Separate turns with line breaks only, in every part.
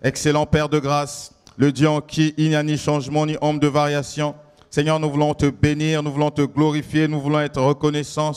Excellent Père de grâce, le Dieu en qui il n'y a ni changement ni ombre de variation. Seigneur, nous voulons te bénir, nous voulons te glorifier, nous voulons être reconnaissants.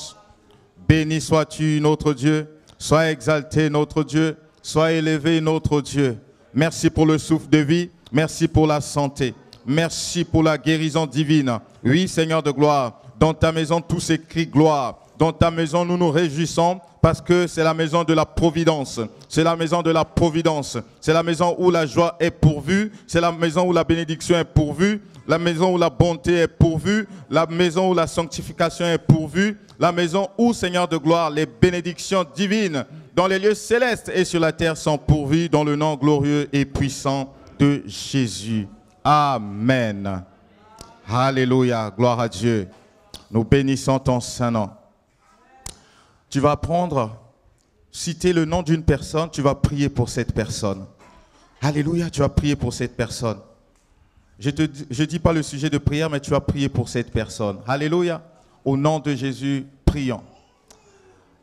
Béni sois-tu notre Dieu, sois exalté notre Dieu, sois élevé notre Dieu. Merci pour le souffle de vie, merci pour la santé, merci pour la guérison divine. Oui, Seigneur de gloire, dans ta maison tout s'écrit gloire. Dans ta maison nous nous réjouissons parce que c'est la maison de la providence. C'est la maison de la providence. C'est la maison où la joie est pourvue. C'est la maison où la bénédiction est pourvue. La maison où la bonté est pourvue. La maison où la sanctification est pourvue. La maison où, Seigneur de gloire, les bénédictions divines dans les lieux célestes et sur la terre sont pourvues dans le nom glorieux et puissant de Jésus. Amen. Alléluia. Gloire à Dieu. Nous bénissons ton saint nom. Tu vas prendre, citer le nom d'une personne, tu vas prier pour cette personne. Alléluia, tu vas prier pour cette personne. Je ne dis pas le sujet de prière, mais tu vas prier pour cette personne. Alléluia. Au nom de Jésus, prions.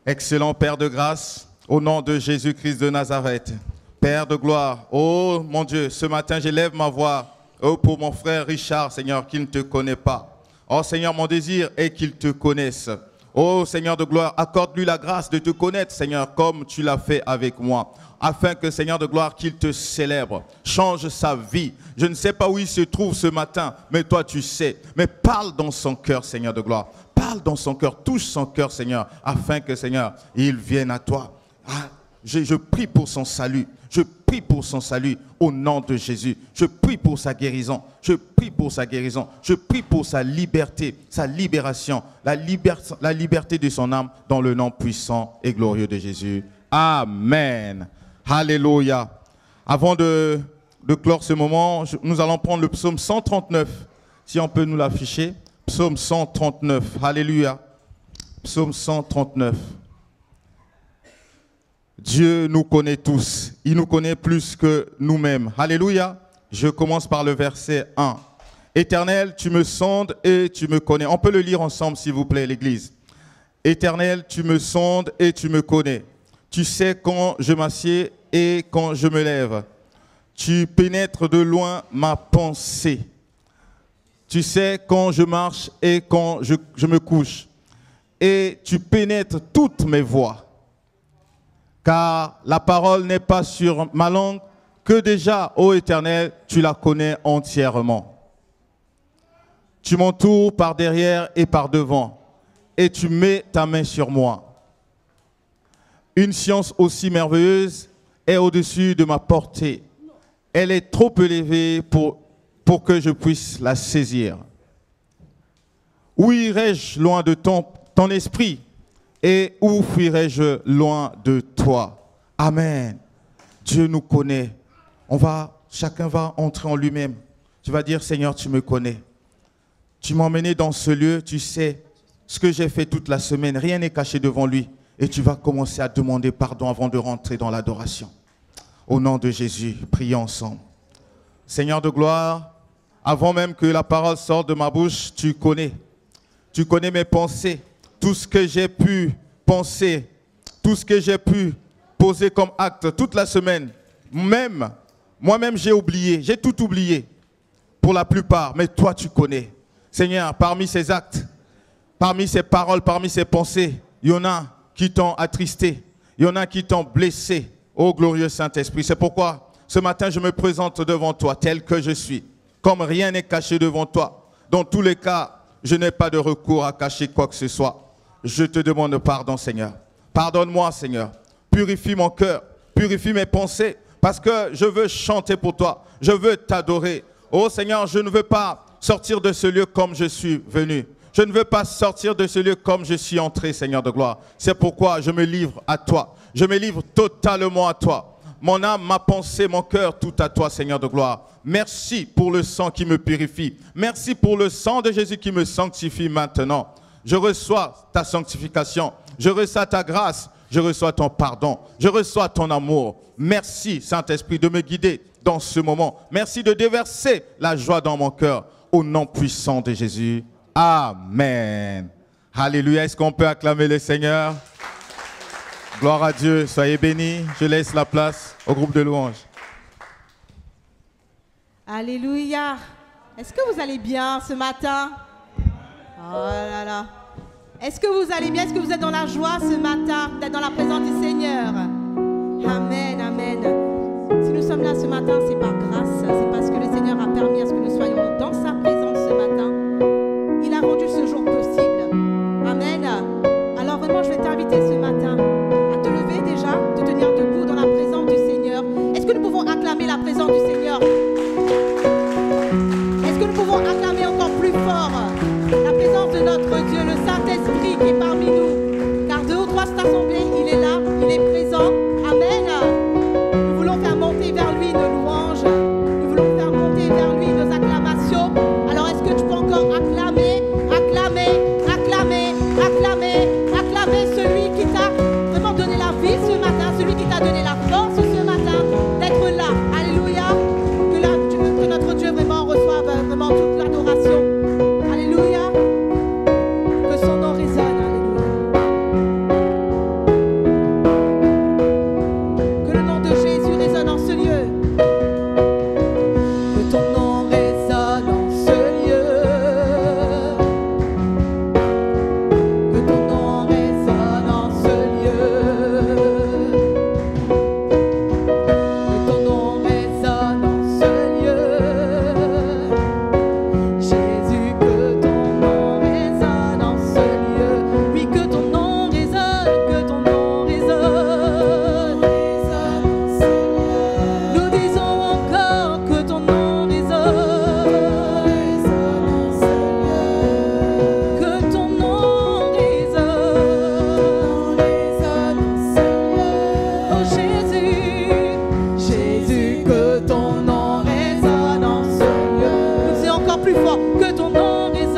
Excellent Père de grâce, au nom de Jésus-Christ de Nazareth. Père de gloire, oh mon Dieu, ce matin j'élève ma voix oh, pour mon frère Richard, Seigneur, qui ne te connaît pas. Oh Seigneur, mon désir est qu'il te connaisse. Oh Seigneur de gloire, accorde-lui la grâce de te connaître, Seigneur, comme tu l'as fait avec moi. Afin que, Seigneur de gloire, qu'il te célèbre. Change sa vie. Je ne sais pas où il se trouve ce matin, mais toi tu sais. Mais parle dans son cœur, Seigneur de gloire. Parle dans son cœur, touche son cœur, Seigneur, afin que, Seigneur, il vienne à toi. Ah, je prie pour son salut. Je prie pour son salut au nom de Jésus. Je prie pour sa guérison. Je prie pour sa guérison. Je prie pour sa liberté, sa libération, la liberté de son âme dans le nom puissant et glorieux de Jésus. Amen. Alléluia. Avant de clore ce moment, nous allons prendre le psaume 139. Si on peut nous l'afficher. Psaume 139. Alléluia. Psaume 139. Dieu nous connaît tous. Il nous connaît plus que nous-mêmes. Alléluia. Je commence par le verset 1. Éternel, tu me sondes et tu me connais. On peut le lire ensemble, s'il vous plaît, l'Église. Éternel, tu me sondes et tu me connais. Tu sais quand je m'assieds et quand je me lève. Tu pénètres de loin ma pensée. Tu sais quand je marche et quand je me couche. Et tu pénètres toutes mes voies. Car la parole n'est pas sur ma langue, que déjà, ô Éternel, tu la connais entièrement. Tu m'entoures par derrière et par devant, et tu mets ta main sur moi. Une science aussi merveilleuse est au-dessus de ma portée. Elle est trop élevée pour que je puisse la saisir. Où irai-je loin de ton esprit? Et où fuirai-je loin de toi? Amen. Dieu nous connaît. Chacun va entrer en lui-même. Tu vas dire, Seigneur, tu me connais. Tu m'as emmené dans ce lieu, tu sais ce que j'ai fait toute la semaine. Rien n'est caché devant lui. Et tu vas commencer à demander pardon avant de rentrer dans l'adoration. Au nom de Jésus, prions ensemble. Seigneur de gloire, avant même que la parole sorte de ma bouche, tu connais. Tu connais mes pensées. Tout ce que j'ai pu penser, tout ce que j'ai pu poser comme acte toute la semaine, moi-même j'ai oublié, j'ai tout oublié pour la plupart, mais toi tu connais. Seigneur, parmi ces actes, parmi ces paroles, parmi ces pensées, il y en a qui t'ont attristé, il y en a qui t'ont blessé, ô glorieux Saint-Esprit. C'est pourquoi ce matin je me présente devant toi tel que je suis, comme rien n'est caché devant toi. Dans tous les cas, je n'ai pas de recours à cacher quoi que ce soit. Je te demande pardon, Seigneur. Pardonne-moi, Seigneur. Purifie mon cœur, purifie mes pensées, parce que je veux chanter pour toi. Je veux t'adorer. Oh Seigneur, je ne veux pas sortir de ce lieu comme je suis venu. Je ne veux pas sortir de ce lieu comme je suis entré, Seigneur de gloire. C'est pourquoi je me livre à toi. Je me livre totalement à toi. Mon âme, ma pensée, mon cœur, tout à toi, Seigneur de gloire. Merci pour le sang qui me purifie. Merci pour le sang de Jésus qui me sanctifie maintenant. Je reçois ta sanctification, je reçois ta grâce, je reçois ton pardon, je reçois ton amour. Merci, Saint-Esprit, de me guider dans ce moment. Merci de déverser la joie dans mon cœur, au nom puissant de Jésus. Amen. Alléluia. Est-ce qu'on peut acclamer le Seigneur? Gloire à Dieu. Soyez bénis. Je laisse la place au groupe de louanges.
Alléluia. Est-ce que vous allez bien ce matin? Oh là là. Est-ce que vous allez bien? Est-ce que vous êtes dans la joie ce matin d'être dans la présence du Seigneur? Amen, amen. Si nous sommes là ce matin, c'est par grâce. C'est parce que le Seigneur a permis à ce que nous soyons dans sa présence ce matin. Il a rendu ce jour possible. Amen. Alors vraiment, je vais t'inviter ce matin à te lever déjà, de tenir debout dans la présence du Seigneur. Est-ce que nous pouvons acclamer la présence du Seigneur? Est-ce que nous pouvons acclamer encore plus fort la présence de notre Dieu, le Saint-Esprit qui est parmi nous? Car 2 ou 3 sont assemblés, il est là, il est présent. Amen. Nous voulons faire monter vers lui nos louanges. Nous voulons faire monter vers lui nos acclamations. Alors est-ce que tu peux encore acclamer, acclamer, acclamer, acclamer, acclamer celui qui t'a vraiment donné la vie ce matin, celui qui t'a donné la force ce matin d'être là. Alléluia. Que notre Dieu vraiment reçoive vraiment toute l'adoration. Alléluia. Que son nom résonne. Alléluia. Que le nom de Jésus résonne en ce lieu. Que ton nom résonne en ce lieu. Que ton nom résonne en ce lieu. Que ton nom résonne en ce lieu. Jésus, que ton nom résonne en ce lieu. Oui, que ton nom résonne, que ton nom résonne. Nous disons encore que ton nom résonne. Que ton nom résonne. Oh Jésus, Jésus, que ton nom résonne en ce lieu. Nous disons encore plus fort que ton nom résonne.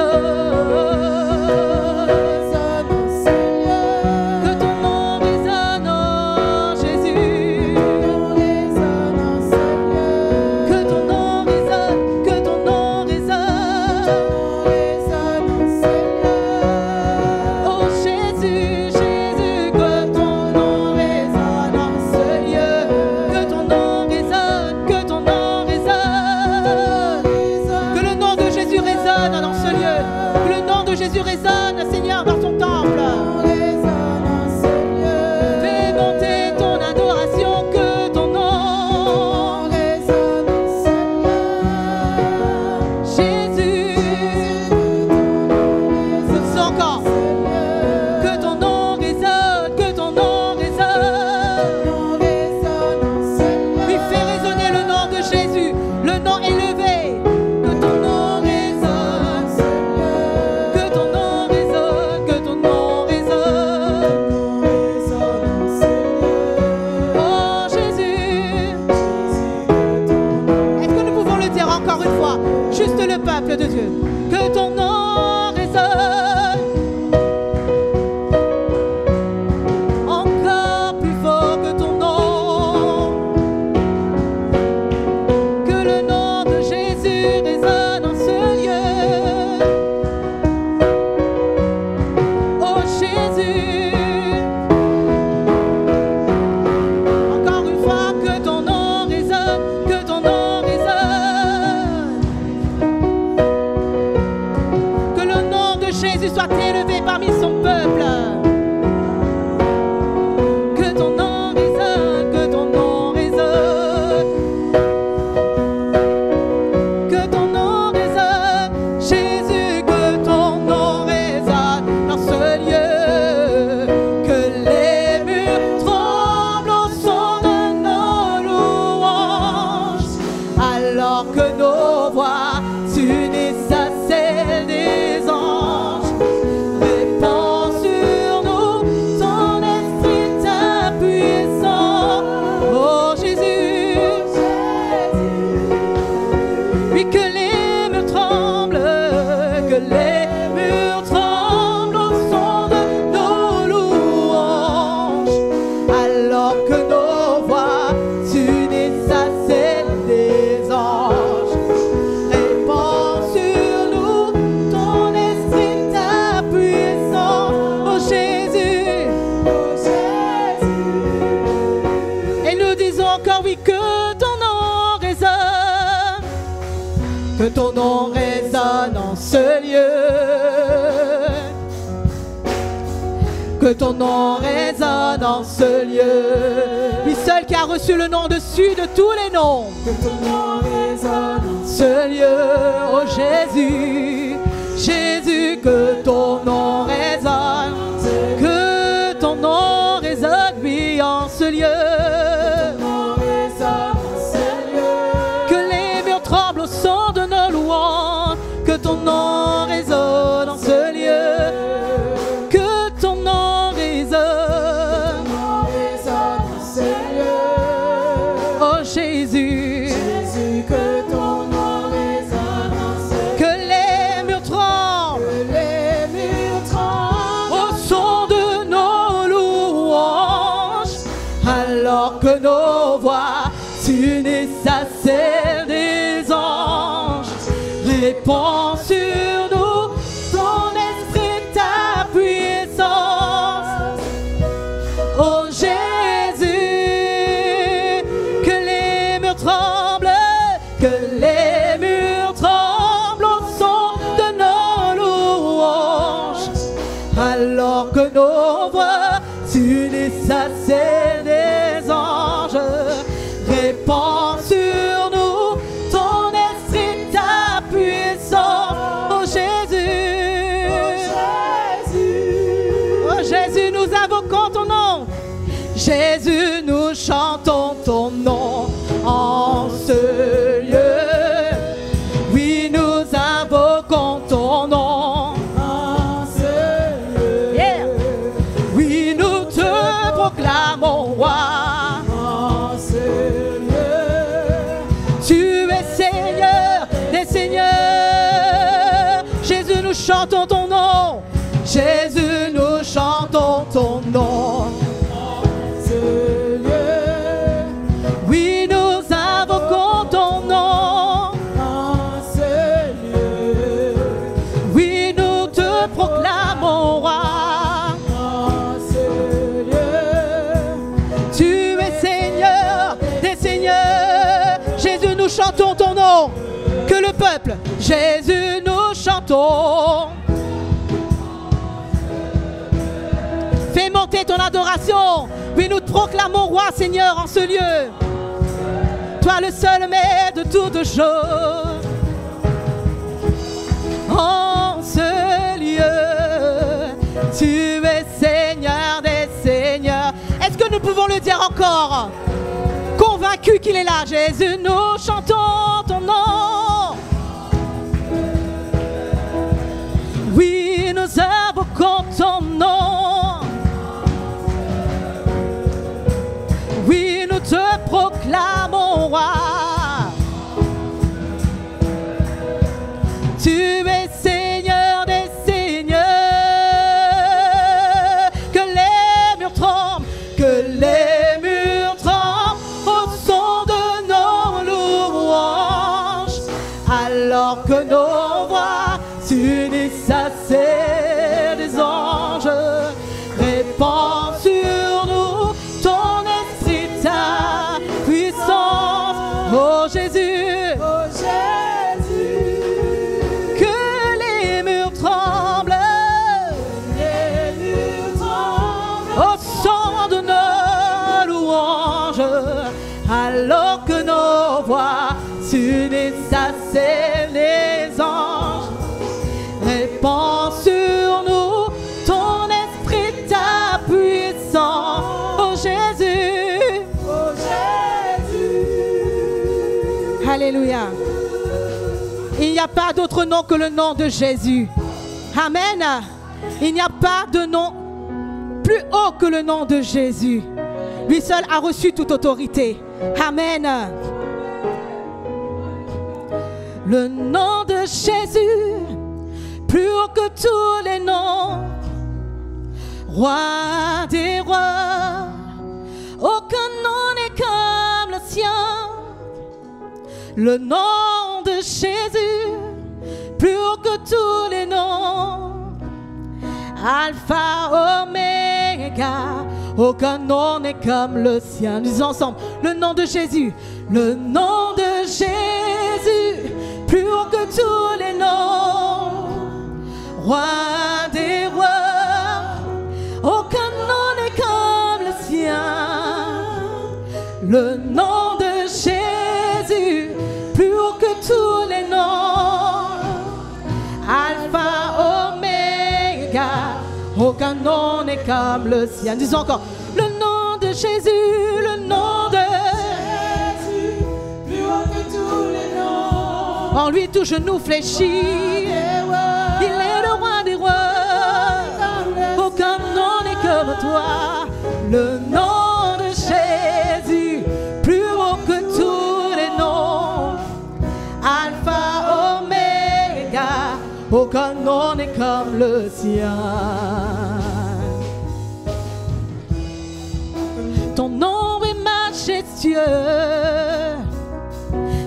Que ton nom résonne, oh Jésus. Que ton nom résonne, que ton nom résonne. Oh Jésus, Jésus, que ton nom résonne en ce lieu. Que ton nom résonne, que ton nom résonne. Que le nom de Jésus résonne dans ce lieu. Que le nom de Jésus résonne, Seigneur, dans ton temple. Fais monter ton adoration, que ton nom Jésus. Nous disons encore que ton nom résonne, que ton nom résonne. Oui, fais résonner le nom de Jésus, le nom élevé. Que ton nom résonne, que ton nom résonne, que ton nom résonne. Oh Jésus. Est-ce que nous pouvons le dire encore une fois, juste le peuple de Dieu? Que ton nom résonne encore plus fort que ton nom. Que le nom de Jésus résonne en ce lieu. Oh Jésus. Encore une fois, que ton nom résonne, que ton nom résonne. Que le nom de Jésus soit élevé parmi son peuple. Que ton nom résonne, que ton nom résonne. Que ton nom résonne, Jésus, que ton nom résonne dans ce lieu. Que les murs tremblent au son de nos louanges, alors que nos voix s'unissent à celles des anges. Répands sur nous ton esprit ta puissance. Oh Jésus. Oui, que les murs tremblent, que les murs tremblent au son de nos louanges, alors que nos voix s'unissent à celles des anges. Répands sur nous ton esprit ta puissance. Oh Jésus. Et nous disons encore oui, que ton nom résonne. que ton nom résonne en ce lieu. Que ton nom résonne en ce lieu. Lui seul qui a reçu le nom dessus de tous les noms. Que ton nom résonne en ce lieu. Oh Jésus, Jésus, que ton nom résonne. Que ton nom résonne, oui, en ce lieu. Que les murs tremblent au son de nos louanges. Que ton nom résonne en ce lieu. Que ton nom résonne. Oh Jésus, Jésus, que ton nom résonne en ce lieu. Que les murs tremblent, au son de nos louanges. Alors que nos voix s'unissent à celles des anges. Répands sur nous ton esprit, ta puissance. Oh Jésus, que les murs tremblent, que les murs tremblent au son de nos louanges. Alors que nos voix s'unissent à celles des anges. Répands sur nous ton esprit, ta puissance. Oh Jésus, oh Jésus, nous invoquons ton nom. Jésus, nous chantons ton nom en ce lieu. Oui, nous invoquons ton nom en ce lieu. Yeah. Oui, nous te proclamons roi. Jésus, nous chantons ton nom. Jésus, nous chantons ton nom. Ce lieu. Oui, nous invoquons ton nom. Ce lieu. Oui, nous te proclamons roi. Ce lieu. Tu es Seigneur des seigneurs. Jésus, nous chantons ton nom. Que le peuple, Jésus, nous chantons. Fais monter ton adoration. Oui, nous te proclamons roi, Seigneur, en ce lieu. Toi le seul maître de toutes choses. En ce lieu, tu es Seigneur des seigneurs. Est-ce que nous pouvons le dire encore? Convaincu qu'il est là, Jésus, nous chantons ton nom. Oui, nous invoquons ton nom. Oui, nous te proclamons roi. Tu es Seigneur des seigneurs. Que les murs tremblent, que les murs tremblent au son de nos louanges. Alors que nos voix s'unissent à celles des anges. Répands sur nous ton esprit, ta puissance. Oh Jésus, oh Jésus, que les murs tremblent, au son de nos louanges. Alors que nos voix s'unissent à celles des anges. Répands sur nous ton esprit, ta puissance. Oh Jésus, oh Jésus. Alléluia. Il n'y a pas d'autre nom que le nom de Jésus. Amen. Il n'y a pas de nom plus haut que le nom de Jésus. Lui seul a reçu toute autorité. Amen. Le nom de Jésus, plus haut que tous les noms, roi des rois, aucun nom n'est comme le sien. Le nom de Jésus, plus haut que tous les noms, Alpha, Oméga, aucun nom n'est comme le sien. Nous disons ensemble, le nom de Jésus, le nom de Jésus, plus haut que tous les noms, roi des rois, aucun nom n'est comme le sien. Le nom de Jésus, plus haut que tous les noms, Alpha, Oméga, aucun nom n'est comme le sien. Disons encore, le nom de Jésus, le nom de Jésus, plus haut que tous les noms. En lui tout genou fléchit, il est le roi des rois, aucun nom n'est comme toi. Le nom de Jésus, plus haut que tous les noms, Alpha, Oméga, aucun nom n'est comme le sien. Ton nom est majestueux,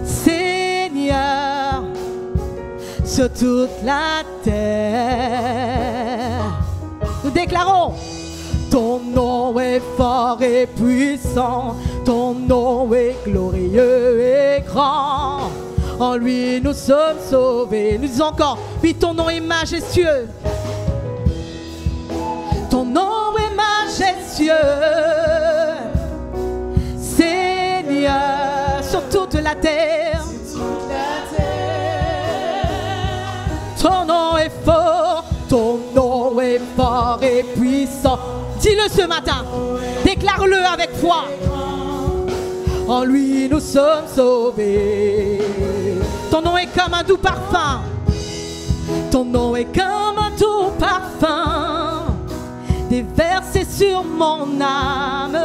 Seigneur, sur toute la terre. Nous déclarons, ton nom est fort et puissant, ton nom est glorieux et grand. En lui nous sommes sauvés. Nous disons encore, oui, ton nom est majestueux. Ton nom est majestueux, Seigneur, sur toute la terre. Ton nom est fort, ton nom est fort et puissant. Dis-le ce matin, déclare-le avec foi. En lui nous sommes sauvés. Ton nom est comme un doux parfum. Ton nom est comme un doux parfum, déversé sur mon âme,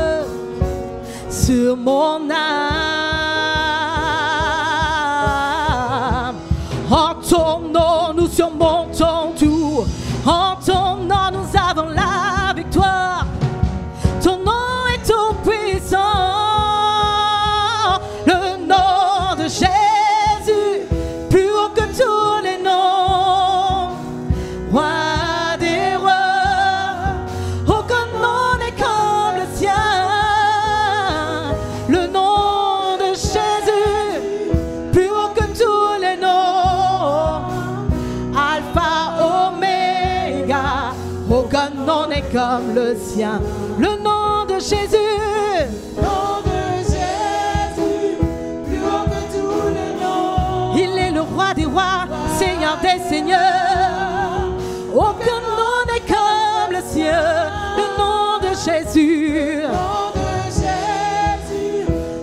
sur mon âme. En ton nom nous surmontons tout. En ton nom nous avons la victoire. Ton nom est tout puissant. Le nom de Jésus, plus haut que tous les noms, roi des rois, aucun nom n'est comme le sien. Le nom de Jésus, plus haut que tous les noms, Alpha, Oméga, aucun nom n'est comme le sien. Le nom de Jésus, roi des rois, Seigneur des seigneurs, aucun nom n'est comme le sien. Le nom de Jésus,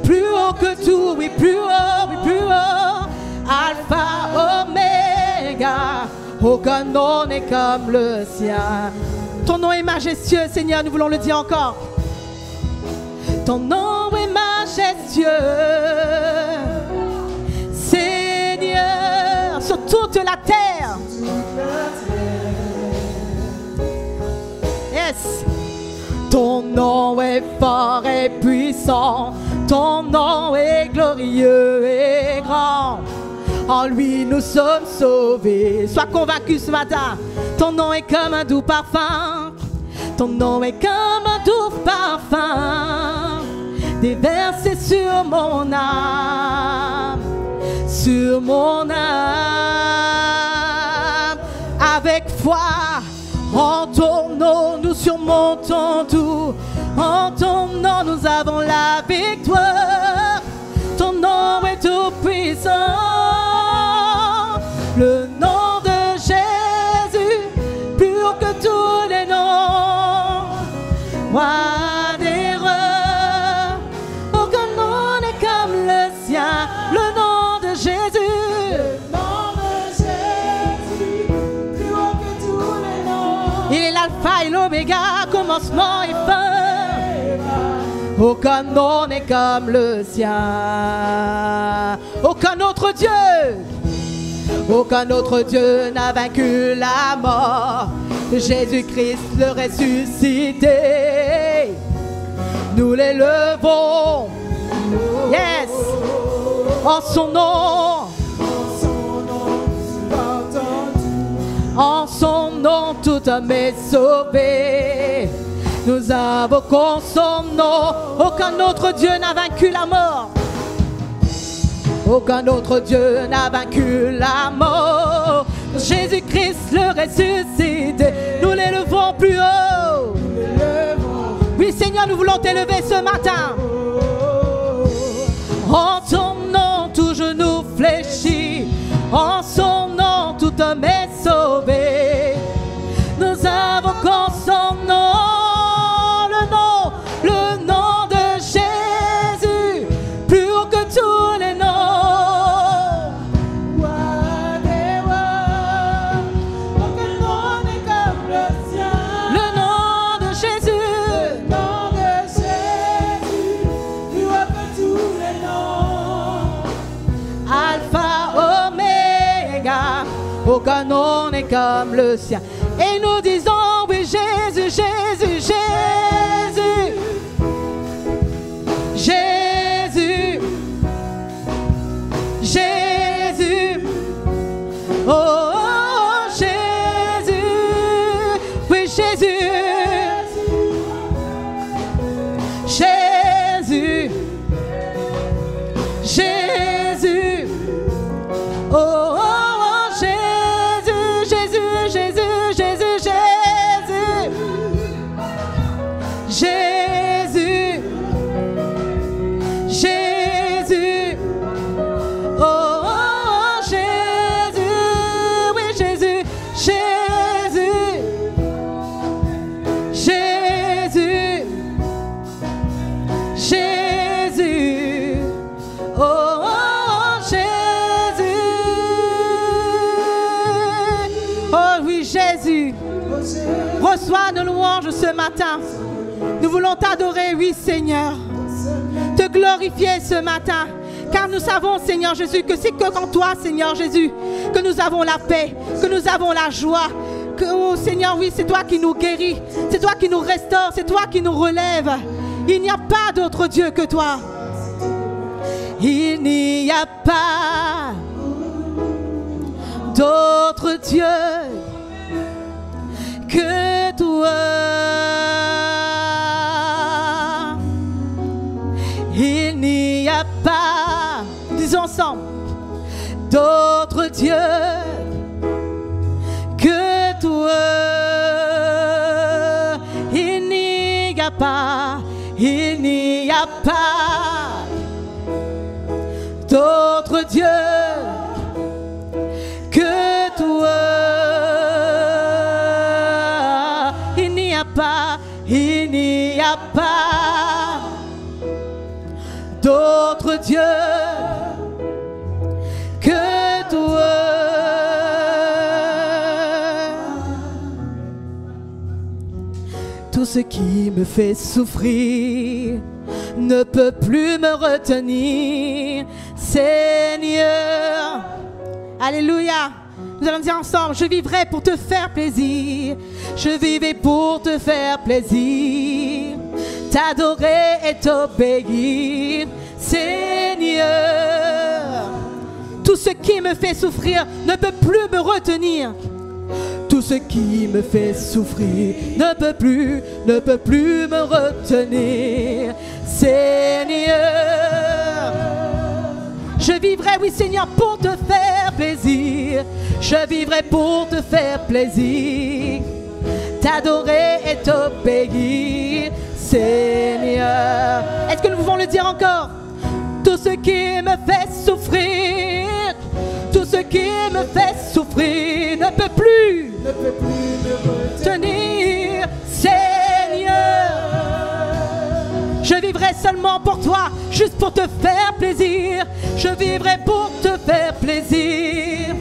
plus haut que tout, oui, plus haut, oui, plus haut. Alpha, Oméga, aucun nom n'est comme le sien. Ton nom est majestueux, Seigneur, nous voulons le dire encore. Ton nom est majestueux, Seigneur, sur toute la terre. Yes. Ton nom est fort et puissant, ton nom est glorieux et grand. En lui nous sommes sauvés. Sois convaincu ce matin. Ton nom est comme un doux parfum. Ton nom est comme un doux parfum, déversé sur mon âme, sur mon âme. Avec foi, en ton nom nous surmontons tout. En ton nom nous avons la victoire. Ton nom est tout puissant. Le nom de Jésus, plus haut que tous les noms. Roi des rois, aucun nom n'est comme le sien. Le nom de Jésus, le nom de Jésus, plus haut que tous les noms. Il est l'alpha et l'oméga, commencement et fin. Aucun nom n'est comme le sien. Aucun autre Dieu, aucun autre Dieu n'a vaincu la mort. Jésus-Christ le ressuscité, nous l'élevons. Yes, en son nom, en son nom tout homme est sauvé. Nous invoquons son nom. Aucun autre Dieu n'a vaincu la mort. Aucun autre Dieu n'a vaincu la mort. Jésus-Christ le ressuscité, nous l'élevons plus haut. Oui Seigneur, nous voulons t'élever ce matin. En ton nom tout genou fléchit, en son nom tout homme est sauvé. Nous invoquons son nom, le nom de Jésus, plus haut que tous les noms. Aucun nom n'est comme le sien. Le nom de Jésus, plus haut que tous les noms. Alpha, Oméga, aucun nom n'est comme le sien. Et nous disons oui Jésus, Jésus, Jésus, Jésus, Jésus, oh, oh Jésus, oui Jésus, Jésus, Jésus, oh, oh, oh Jésus, Jésus, Jésus. Jésus, Jésus, oh, oh, oh Jésus, oui Jésus, Jésus, Jésus, Jésus, oh, oh, oh Jésus, oh oui Jésus, reçois nos louanges ce matin. Nous voulons t'adorer, oui Seigneur, te glorifier ce matin, car nous savons Seigneur Jésus que c'est que en toi Seigneur Jésus que nous avons la paix, que nous avons la joie, que oh Seigneur oui c'est toi qui nous guéris, c'est toi qui nous restaure, c'est toi qui nous relève. Il n'y a pas d'autre Dieu que toi. Il n'y a pas d'autre Dieu que toi. Il n'y a pas, disons ensemble, d'autre Dieu que toi. Il n'y a pas, il n'y a pas d'autre Dieu que toi. Il n'y a pas, il n'y a pas d'autre Dieu que toi. Tout ce qui me fait souffrir ne peut plus me retenir, Seigneur. Alléluia. Nous allons dire ensemble, je vivrai pour te faire plaisir. Je vivrai pour te faire plaisir, t'adorer et t'obéir, Seigneur. Tout ce qui me fait souffrir ne peut plus me retenir. Tout ce qui me fait souffrir ne peut plus me retenir, Seigneur. Je vivrai, oui Seigneur, pour te faire plaisir. Je vivrai pour te faire plaisir, t'adorer et t'obéir, Seigneur. Est-ce que nous pouvons le dire encore? Tout ce qui me fait souffrir, tout ce qui me fait souffrir ne peut plus me retenir, Seigneur. Je vivrai seulement pour toi, juste pour te faire plaisir. Je vivrai pour te faire plaisir,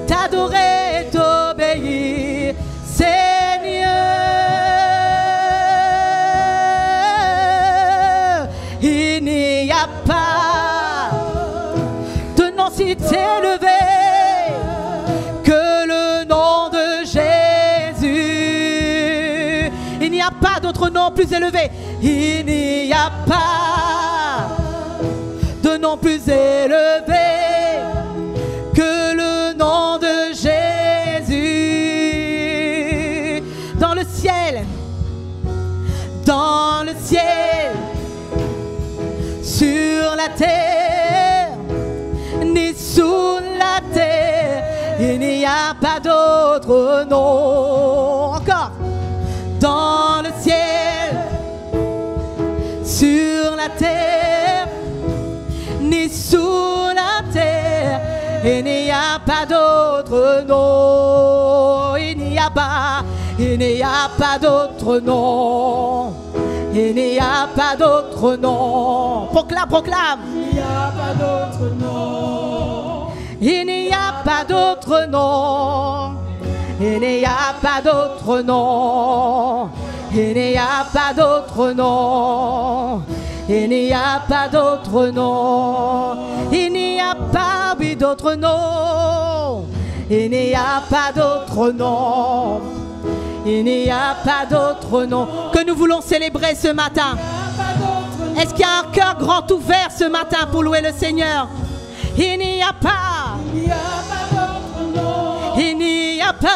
t'adorer et t'obéir, Seigneur. Il n'y a pas de nom si élevé que le nom de Jésus. Il n'y a pas d'autre nom plus élevé. Il n'y a pas de nom plus élevé que le nom de Jésus. Dans le ciel, sur la terre, la terre, il n'y a pas d'autre nom. Encore. Dans le ciel, sur la terre, ni sous la terre, il n'y a pas d'autre nom. Il n'y a pas d'autre nom. Il n'y a pas d'autre nom. Proclame, proclame.
Il n'y a pas d'autre nom.
Il n'y a pas d'autre nom. Il n'y a pas d'autre nom. Il n'y a pas d'autre nom. Il n'y a pas d'autre nom. Il n'y a pas d'autre nom. Il n'y a pas d'autre nom. Il n'y a pas d'autre nom que nous voulons célébrer ce matin. Est-ce qu'il y a un cœur grand ouvert ce matin pour louer le Seigneur? Il n'y a pas.
Il n'y a pas d'autre nom.
Il n'y a pas.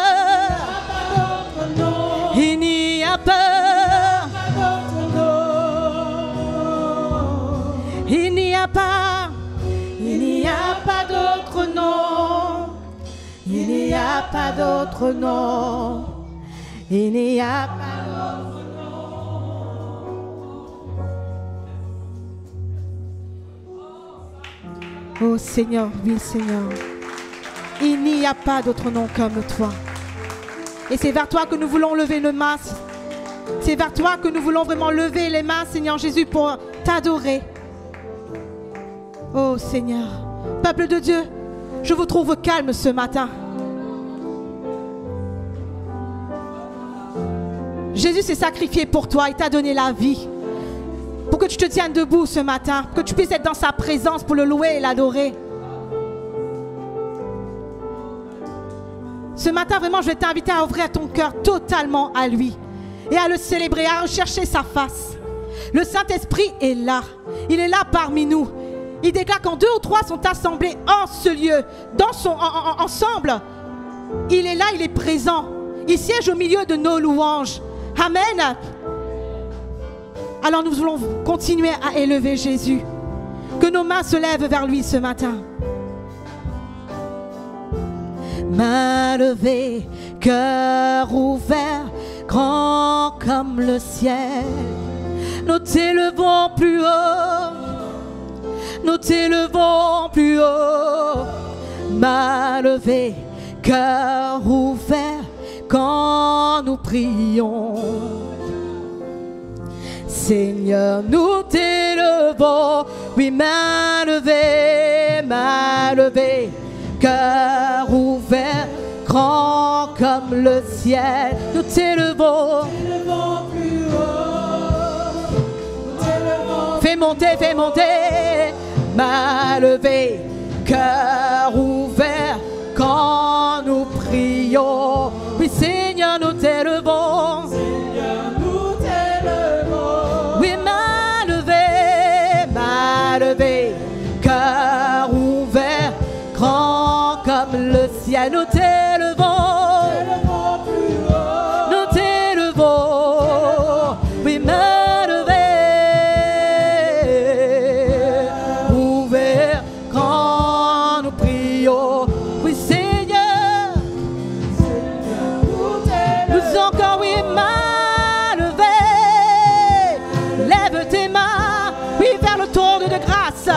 Il n'y a pas. Il n'y a pas. Il n'y a pas d'autre nom. Il n'y a pas d'autre nom. Il n'y a pas d'autre nom. Oh Seigneur, oui Seigneur. Il n'y a pas d'autre nom comme toi. Et c'est vers toi que nous voulons lever le main. C'est vers toi que nous voulons vraiment lever les mains, Seigneur Jésus, pour t'adorer. Oh Seigneur, peuple de Dieu, je vous trouve calme ce matin. Jésus s'est sacrifié pour toi, il t'a donné la vie. Pour que tu te tiennes debout ce matin, que tu puisses être dans sa présence pour le louer et l'adorer. Ce matin, vraiment, je vais t'inviter à ouvrir ton cœur totalement à lui et à le célébrer, à rechercher sa face. Le Saint-Esprit est là. Il est là parmi nous. Il déclare quand 2 ou 3 sont assemblés en ce lieu, ensemble, il est là, il est présent. Il siège au milieu de nos louanges. Amen. Alors nous voulons continuer à élever Jésus. Que nos mains se lèvent vers lui ce matin. Main levée, cœur ouvert, grand comme le ciel. Nous t'élevons plus haut. Nous t'élevons plus haut. Main levée, cœur ouvert, quand nous prions. Seigneur, nous t'élevons. Oui, main levée, cœur ouvert, grand comme le ciel. Nous t'élevons.
Plus haut.
Fais monter. Main levée, cœur ouvert, quand nous prions. Oui, Seigneur, nous t'élevons.
Seigneur, nous t'élevons.
Oui, main levée, cœur ouvert, grand comme le ciel. Nous t'élevons.
Plus haut.
Nous t'élevons. Oui, main levée, ouvert, quand nous prions. Oui, Seigneur. Nous encore, oui, main levée. Lève tes mains, oui, vers le trône de grâce.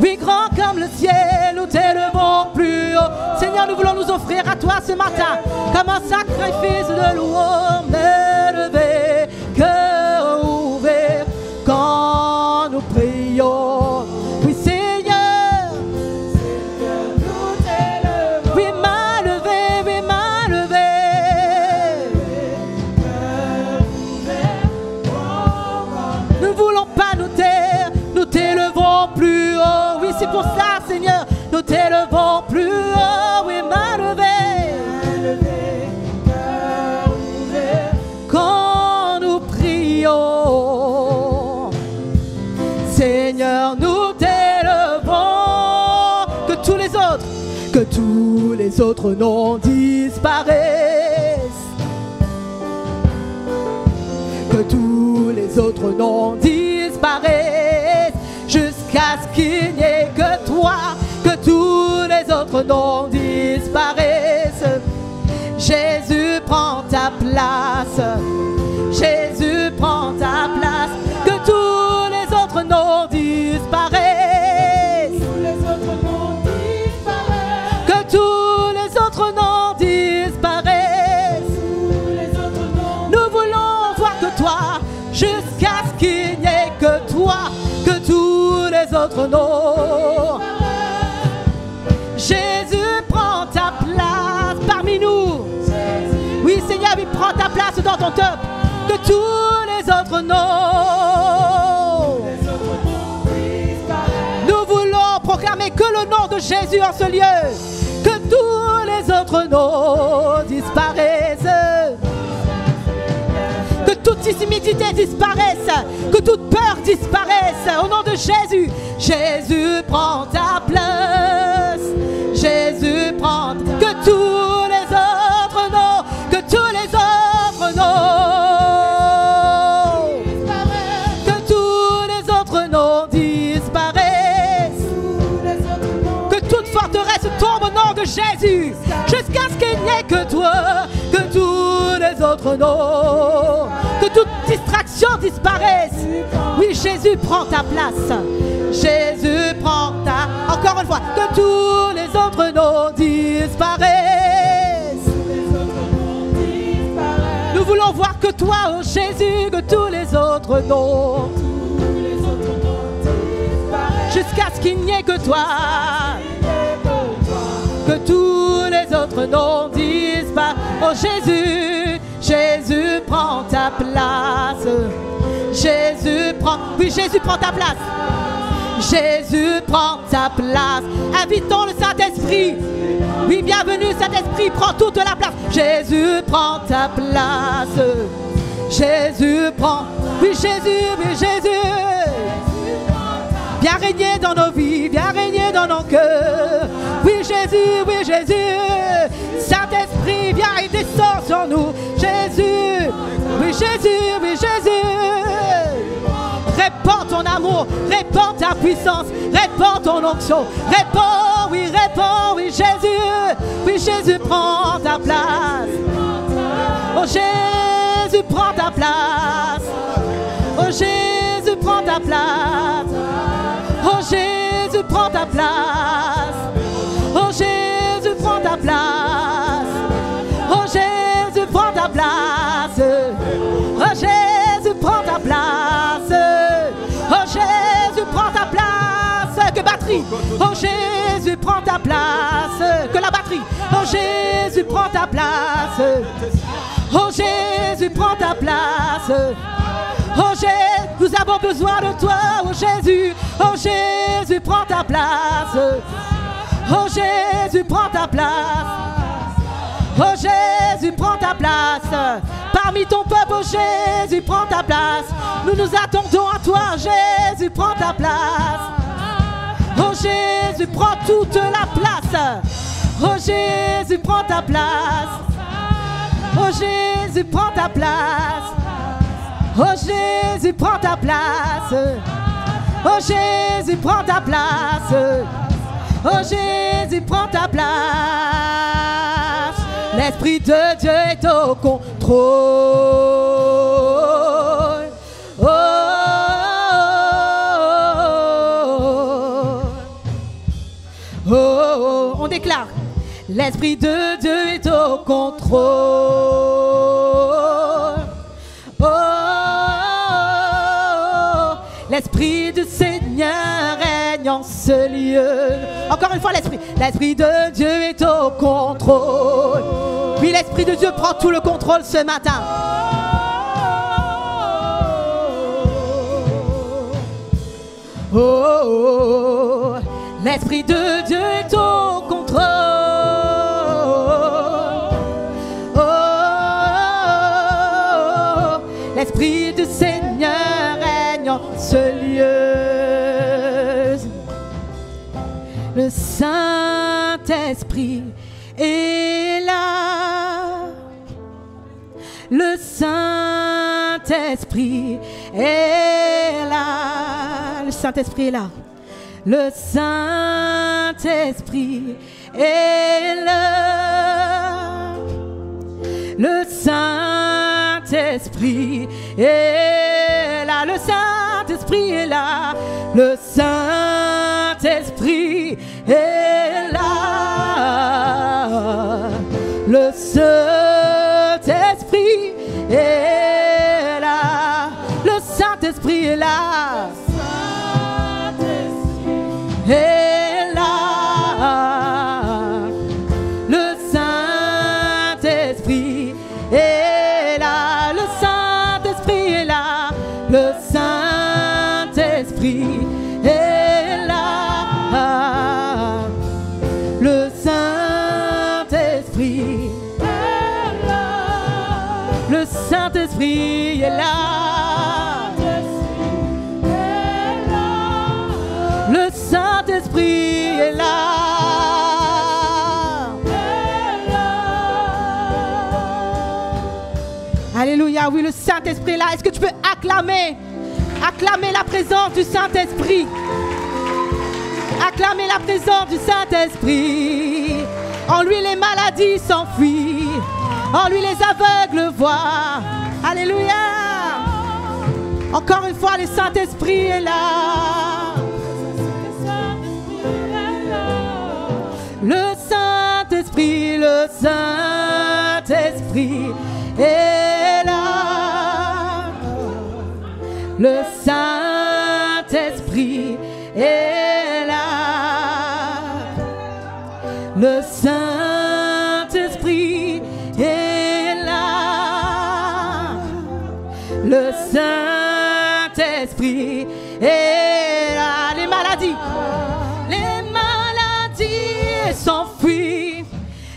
Oui, grand comme le ciel, nous t'élevons plus haut. Seigneur, nous voulons nous offrir à toi ce matin comme un sacrifice de louange. Main levée, cœur ouvert, quand nous prions. Oui, Seigneur.
Nous t'élevons.
Oui, main levée, nous voulons pas nous taire, nous t'élevons plus haut. Oui, c'est pour ça, Seigneur, nous t'élevons plus haut. Oui, main levée,
Cœur ouvert.
quand nous prions. Seigneur, nous t'élevons. Que tous les autres noms disparaissent. Que tous les autres noms disparaissent jusqu'à ce qu'il n'y ait que toi. Que tous noms disparaissent. Jésus prend ta place. Jésus prend ta place. Que tous les autres noms disparaissent.
Tous les autres noms disparaissent.
Que tous les autres noms disparaissent.
Tous les autres noms.
Nous voulons voir que toi, jusqu'à ce qu'il n'y ait que toi, que tous les autres noms. Jésus prend ta place parmi nous. Oui Seigneur, il prend ta place dans ton peuple. Que tous les autres noms. Nous voulons proclamer que le nom de Jésus en ce lieu. Que tous les autres noms disparaissent. Que toute timidité disparaisse. Que toute peur disparaisse. Au nom de Jésus. Jésus prend ta place. Jésus prend. Que tous les autres noms. Que tous les autres noms. Que tous les autres noms disparaissent. Que toute forteresse tombe au nom de Jésus. Jusqu'à ce qu'il n'y ait que toi. Que tous les autres noms. Que toute distraction disparaisse. Oui, Jésus prend ta place. Jésus prend ta... Encore une fois. Que tous les autres noms disparaissent. Nous voulons voir que toi, oh Jésus, que tous les autres noms. Jusqu'à ce qu'il n'y ait que toi. Que tous les autres noms disparaissent. Oh Jésus, Jésus prend ta place. Jésus prend... Oui, Jésus prend ta place. Jésus prend ta place. Invitons le Saint-Esprit. Oui, bienvenue Saint-Esprit, prends toute la place. Jésus prend ta place. Jésus prend. Oui, Jésus, oui, Jésus. Viens régner dans nos vies, viens régner dans nos cœurs. Oui, Jésus, oui, Jésus. Saint-Esprit, viens et descends sur nous. Jésus, oui, Jésus, oui, Jésus. Répands ton amour, répands ta puissance, répands ton onction, répands, oui, Jésus. Oui, Jésus, prends ta place. Oh, Jésus, prends ta place. Oh, Jésus, prends ta place. Oh, Jésus, prends ta place. Oh, Jésus, prends ta place. Oh, Jésus, prends ta place. Oh, Jésus, prends ta place. Oh, Jésus, prends ta place. Que batterie. Oh, Jésus, prends ta place. Que la batterie. Oh, Jésus, prends ta place. Oh, Jésus, prends ta place. Oh, Jésus, nous avons besoin de toi. Oh, Jésus. Oh, Jésus, prends ta place. Oh, Jésus, prends ta place. Oh, Jésus, prends ta place. Parmi ton peuple, oh, Jésus, prends ta place. Nous nous attendons à toi, Jésus, prends ta place. Oh, Jésus, prends toute la place. Oh, Jésus, prends ta place. Oh, Jésus, prends ta place. Oh, Jésus, prends ta place. Oh, Jésus, prends ta place. Oh, Jésus, prends ta place. L'Esprit de Dieu est au contrôle. Oh, oh, oh, on déclare. L'Esprit de Dieu est au contrôle. Oh, l'Esprit du Seigneur règne en ce lieu. Encore une fois, l'Esprit de Dieu est au contrôle. Puis l'Esprit de Dieu prend tout le contrôle ce matin. Oh, oh, oh. L'Esprit de Dieu est au contrôle. Oh, oh, oh. L'Esprit du Seigneur règne en ce lieu. Le Saint-Esprit est là. Le Saint-Esprit est là. Le Saint-Esprit est là. Le Saint-Esprit est là. Le Saint-Esprit est là. Le Saint-Esprit est là. Le Saint-Esprit est là. Le Saint-Esprit est là. Le Saint-Esprit est là. Est là. Le Saint-Esprit est là. Le Saint-Esprit est là. Le Saint-Esprit est là. Le Saint-Esprit est là. Le Saint-Esprit est là. Le Saint-Esprit est là. Alléluia, oui, le Saint-Esprit est là. Est-ce que tu peux acclamer la présence du Saint-Esprit? Acclamer la présence du Saint-Esprit. En lui, les maladies s'enfuient. En lui, les aveugles voient. Alléluia. Encore une fois, le Saint-Esprit est là. Le Saint-Esprit est là. Le Saint-Esprit est là. Le Saint-Esprit est là. Le Saint-Esprit est là. Les maladies s'enfuient.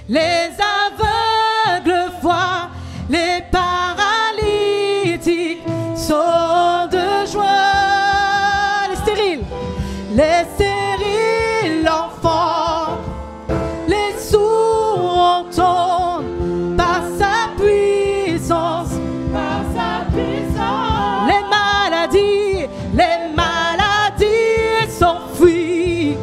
Les aveugles voient. Les paralytiques sont de joie. Les stériles enfants, les sourds entendent par sa puissance, les maladies s'enfuient.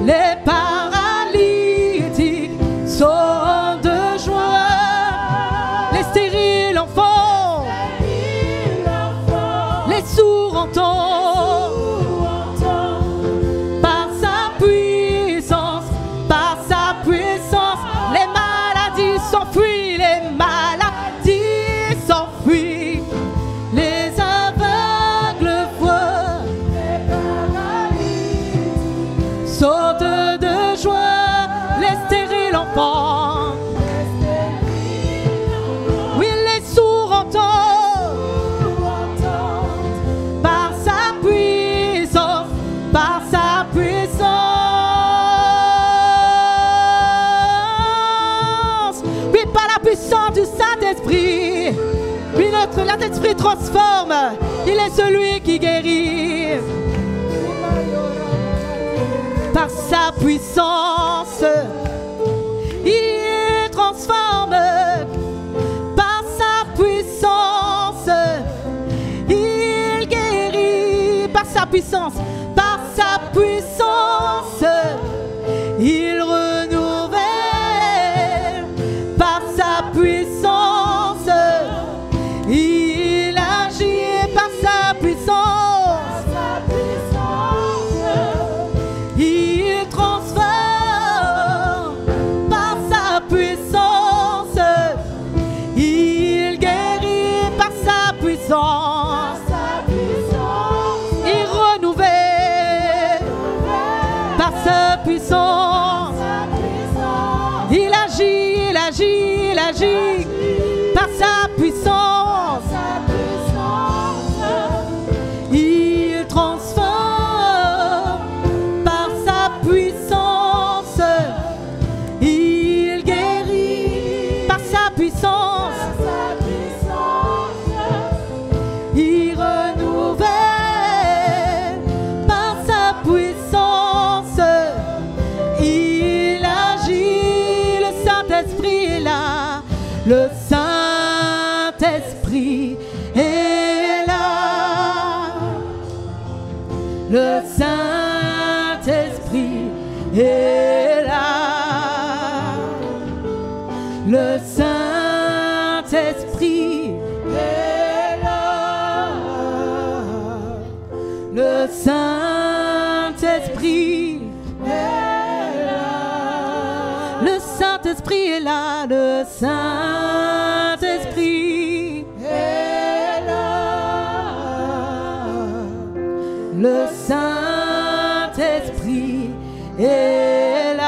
Les paralytiques sont de joie. Les stériles enfants, les sourds entendent par sa puissance, les maladies s'enfuient, les aveugles voient, sautent de joie, les stériles enfants, oui, les sourds entendent par sa puissance, oui, par la puissance du Saint-Esprit. Oui, notre Saint-Esprit transforme, il est celui qui guérit. Par sa puissance, il transforme. Par sa puissance, il guérit. Par sa puissance, il renouvelle. Par sa puissance, il agit. Par sa puissance, il transforme. Par sa puissance, il guérit. Par sa puissance, il renouvelle. Par sa puissance, il agit, par sa puissance, il transforme. Par sa puissance, il guérit. Par sa puissance, il renouvelle. Par sa puissance, il agit. Le Saint-Esprit est là. Le Saint-Esprit est là. Le Saint-Esprit est là. Le Saint-Esprit est là. Le Saint-Esprit est là. Le Saint-Esprit est là. Le Saint-Esprit est là. Le Saint-Esprit est là.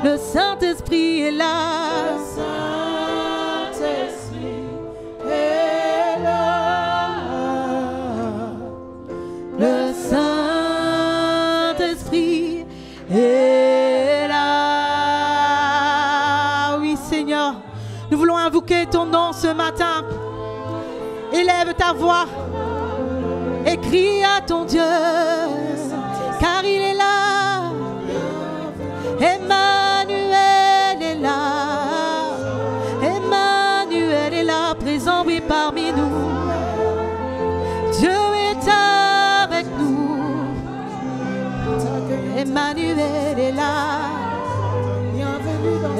Le Saint-Esprit est là. Le Saint-Esprit est là. Oui, Seigneur, nous voulons invoquer ton nom ce matin. Élève ta voix et crie à ton Dieu, car il est là. Emmanuel est là. Emmanuel est là, présent, oui, parmi nous. Dieu est avec nous. Emmanuel est là.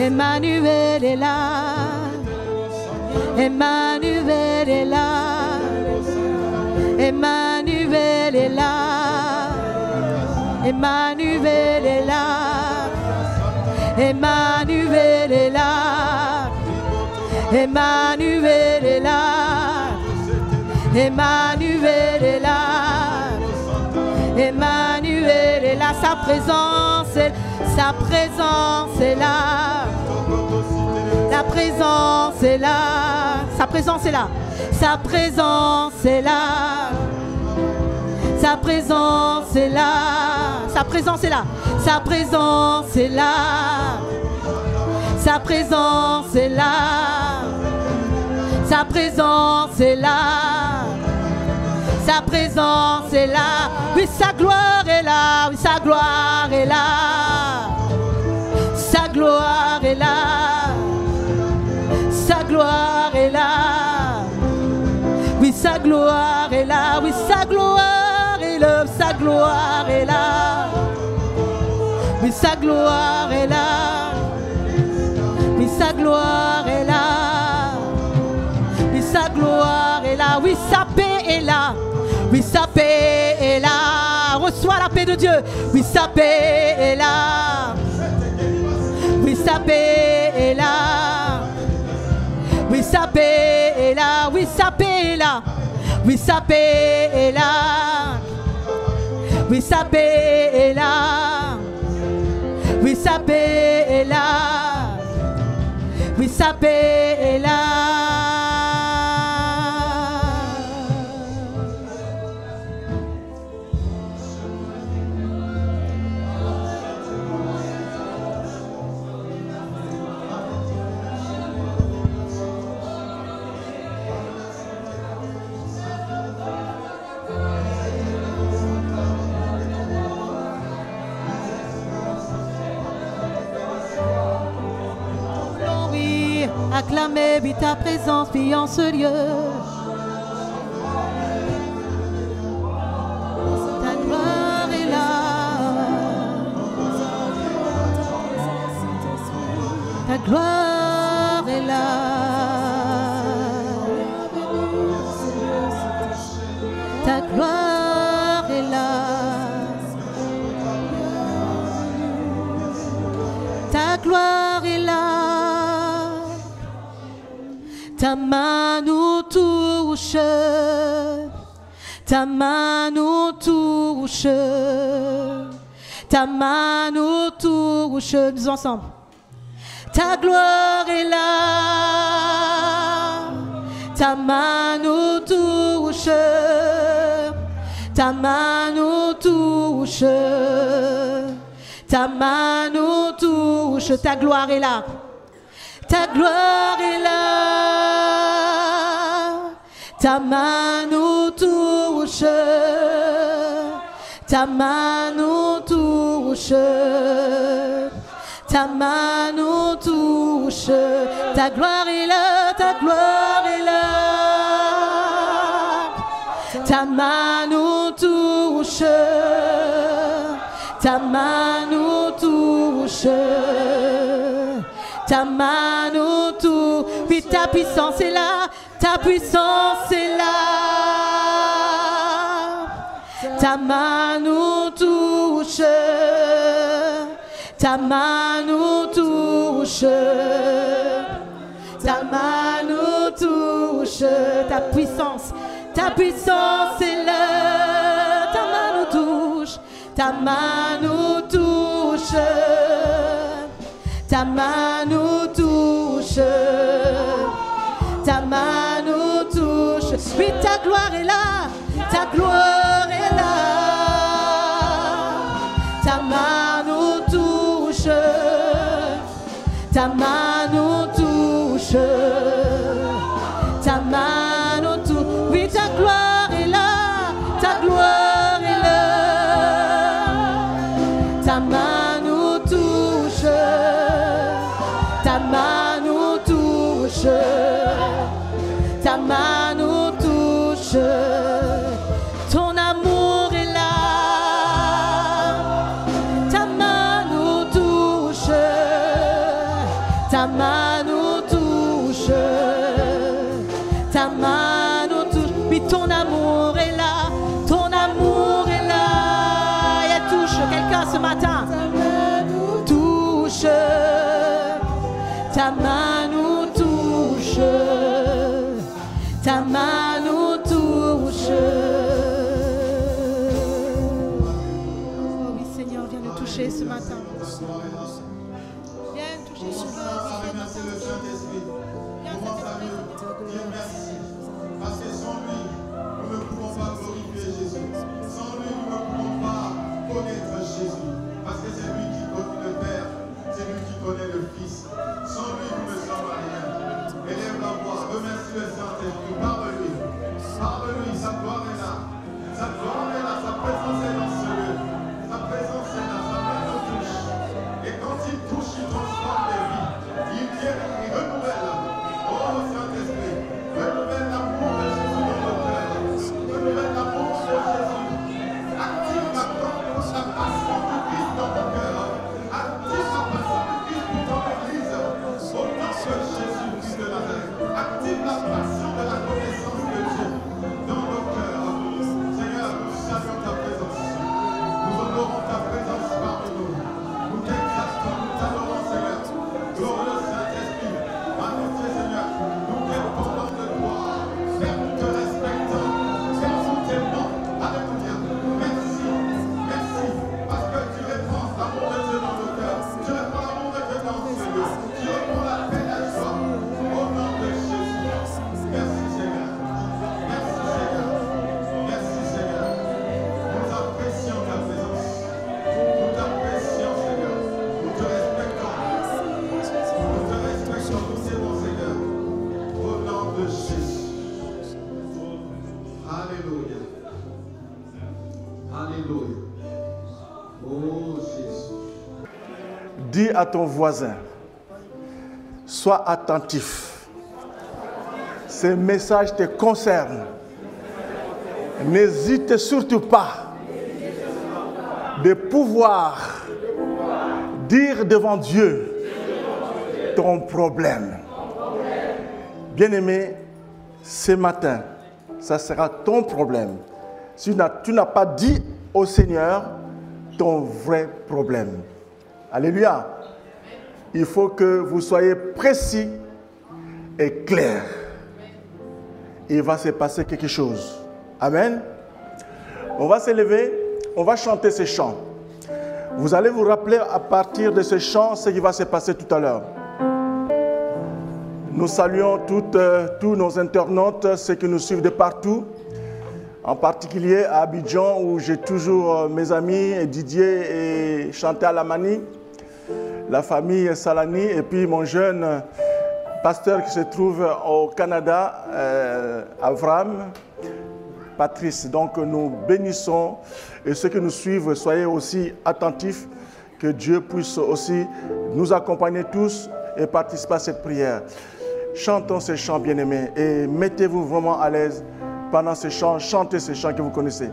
Emmanuel est là. Emmanuel est là. Emmanuel est là. Emmanuel est là. Emmanuel est là. Emmanuel est là. Emmanuel est là. Emmanuel est là. Sa présence est là. La présence est là. Sa présence est là. Sa présence est là. Sa présence est là. Sa présence est là. Sa présence est là. Sa présence est là. Sa présence est là. Sa présence est là. Oui, sa gloire est là. Oui, sa gloire est là. Sa gloire est là. Sa gloire est là. Oui, sa gloire est là. Oui, sa gloire est là. Sa gloire est là. Oui, sa gloire est là. Oui, sa gloire est là. Oui, sa gloire est là. Oui, sa paix est là. Oui, sa paix est là. Reçois la paix de Dieu. Oui, sa paix est là. Oui, sa paix est là. Oui, sa paix est là. Oui, sa paix est là. Oui, sa paix est là. Oui, sa paix est là. Oui, sa paix est là. Oui, sa paix est là. Acclamez, oui, ta présence, vie en ce lieu. Ta gloire est là. Ta gloire est là. Ta gloire est là. Ta gloire est là. Ta main nous touche, ta main nous touche, ta main nous touche, nous ensemble. Ta gloire est là, ta main nous touche, ta main nous touche, ta main nous touche, ta gloire est là. Ta gloire est là, ta main nous touche, ta main nous touche, ta main nous touche, ta gloire est là, ta gloire est là, Ta main nous touche, ta main nous touche, ta main nous touche. Oui, ta puissance est là, ta puissance est là. Ta main nous touche, ta main nous touche, ta main nous touche, ta puissance est là. Ta main nous touche, ta main nous touche, ta main nous touche, ta main nous touche. Oui, ta gloire est là, ta gloire est là. Ta main nous touche, ta main nous touche, ta main nous touche. Oui, ta gloire est là, ta gloire est là. Ta main nous touche, ta main nous touche, ta main nous touche. Ton amour est là, ta main nous touche, ta main nous touche, ta main nous touche. Oui, ton amour est là, ton amour est là. Et elle touche quelqu'un ce matin. Ta main nous touche, ta main nous touche, ta main nous touche. Oh oui, Seigneur, viens nous toucher ce matin. Viens nous toucher ce matin.
Remercier le Saint-Esprit. Commence à dire merci. Parce que sans lui, nous ne pouvons pas glorifier Jésus. Sans lui, nous ne pouvons pas connaître Jésus. Parce que c'est lui qui connaît le Père, c'est lui qui connaît le Fils. Sans lui, nous ne sommes rien. Élève la voix, remercie le Saint-Esprit. Parle-lui. Parle-lui, sa gloire est là. Sa gloire est là, sa présence est dans ce lieu. Sa présence est là, sa main nous touche. Et quand il touche, il transforme les vies. Il guérit, il renouvelle. Oh Saint-Esprit, renouvelle l'amour de Jésus dans nos cœurs. Renouvelle l'amour de Jésus. Active la passion du Christ dans nos cœurs. Active la passion du Christ dans l'Église. Au nom de Jésus, Christ de Nazareth. Active la passion de la connaissance de Dieu dans nos cœurs. Seigneur, nous saluons ta présence. Nous honorons ta présence parmi nous. Nous t'exaltons, nous t'adorons, Seigneur. Glorieux Saint-Esprit, magnifié Seigneur, nous dépendons de toi. Père, nous te respectons. Père, nous t'aimons. Alléluia. Merci, merci, parce que tu répands l'amour de Dieu dans nos cœurs. Tu répands l'amour de Dieu dans ce lieu. Tu répands la paix et la joie. Au nom de Jésus. Merci Seigneur. Merci Seigneur. Merci Seigneur. Nous apprécions ta présence. Nous t'apprécions Seigneur. Nous te respectons. Nous te respectons, nous t'aimons Seigneur. Au nom de Jésus. Alléluia. Alléluia. Oh Jésus.
Dis à ton voisin, sois attentif. Ces messages te concernent. N'hésite surtout pas de pouvoir dire devant Dieu ton problème. Bien-aimé, ce matin, ça sera ton problème. Si tu n'as pas dit au Seigneur ton vrai problème. Alléluia. Il faut que vous soyez précis et clair. Il va se passer quelque chose. Amen. On va se lever, on va chanter ces chants. Vous allez vous rappeler à partir de ce chant ce qui va se passer tout à l'heure. Nous saluons tous nos internautes, ceux qui nous suivent de partout, en particulier à Abidjan où j'ai toujours mes amis Didier et Chantal Lamani, la famille Salani et puis mon jeune pasteur qui se trouve au Canada, Avram, Patrice. Donc nous bénissons et ceux qui nous suivent, soyez aussi attentifs, que Dieu puisse aussi nous accompagner tous et participer à cette prière. Chantons ces chants bien-aimés et mettez-vous vraiment à l'aise pendant ces chants, chantez ces chants que vous connaissez.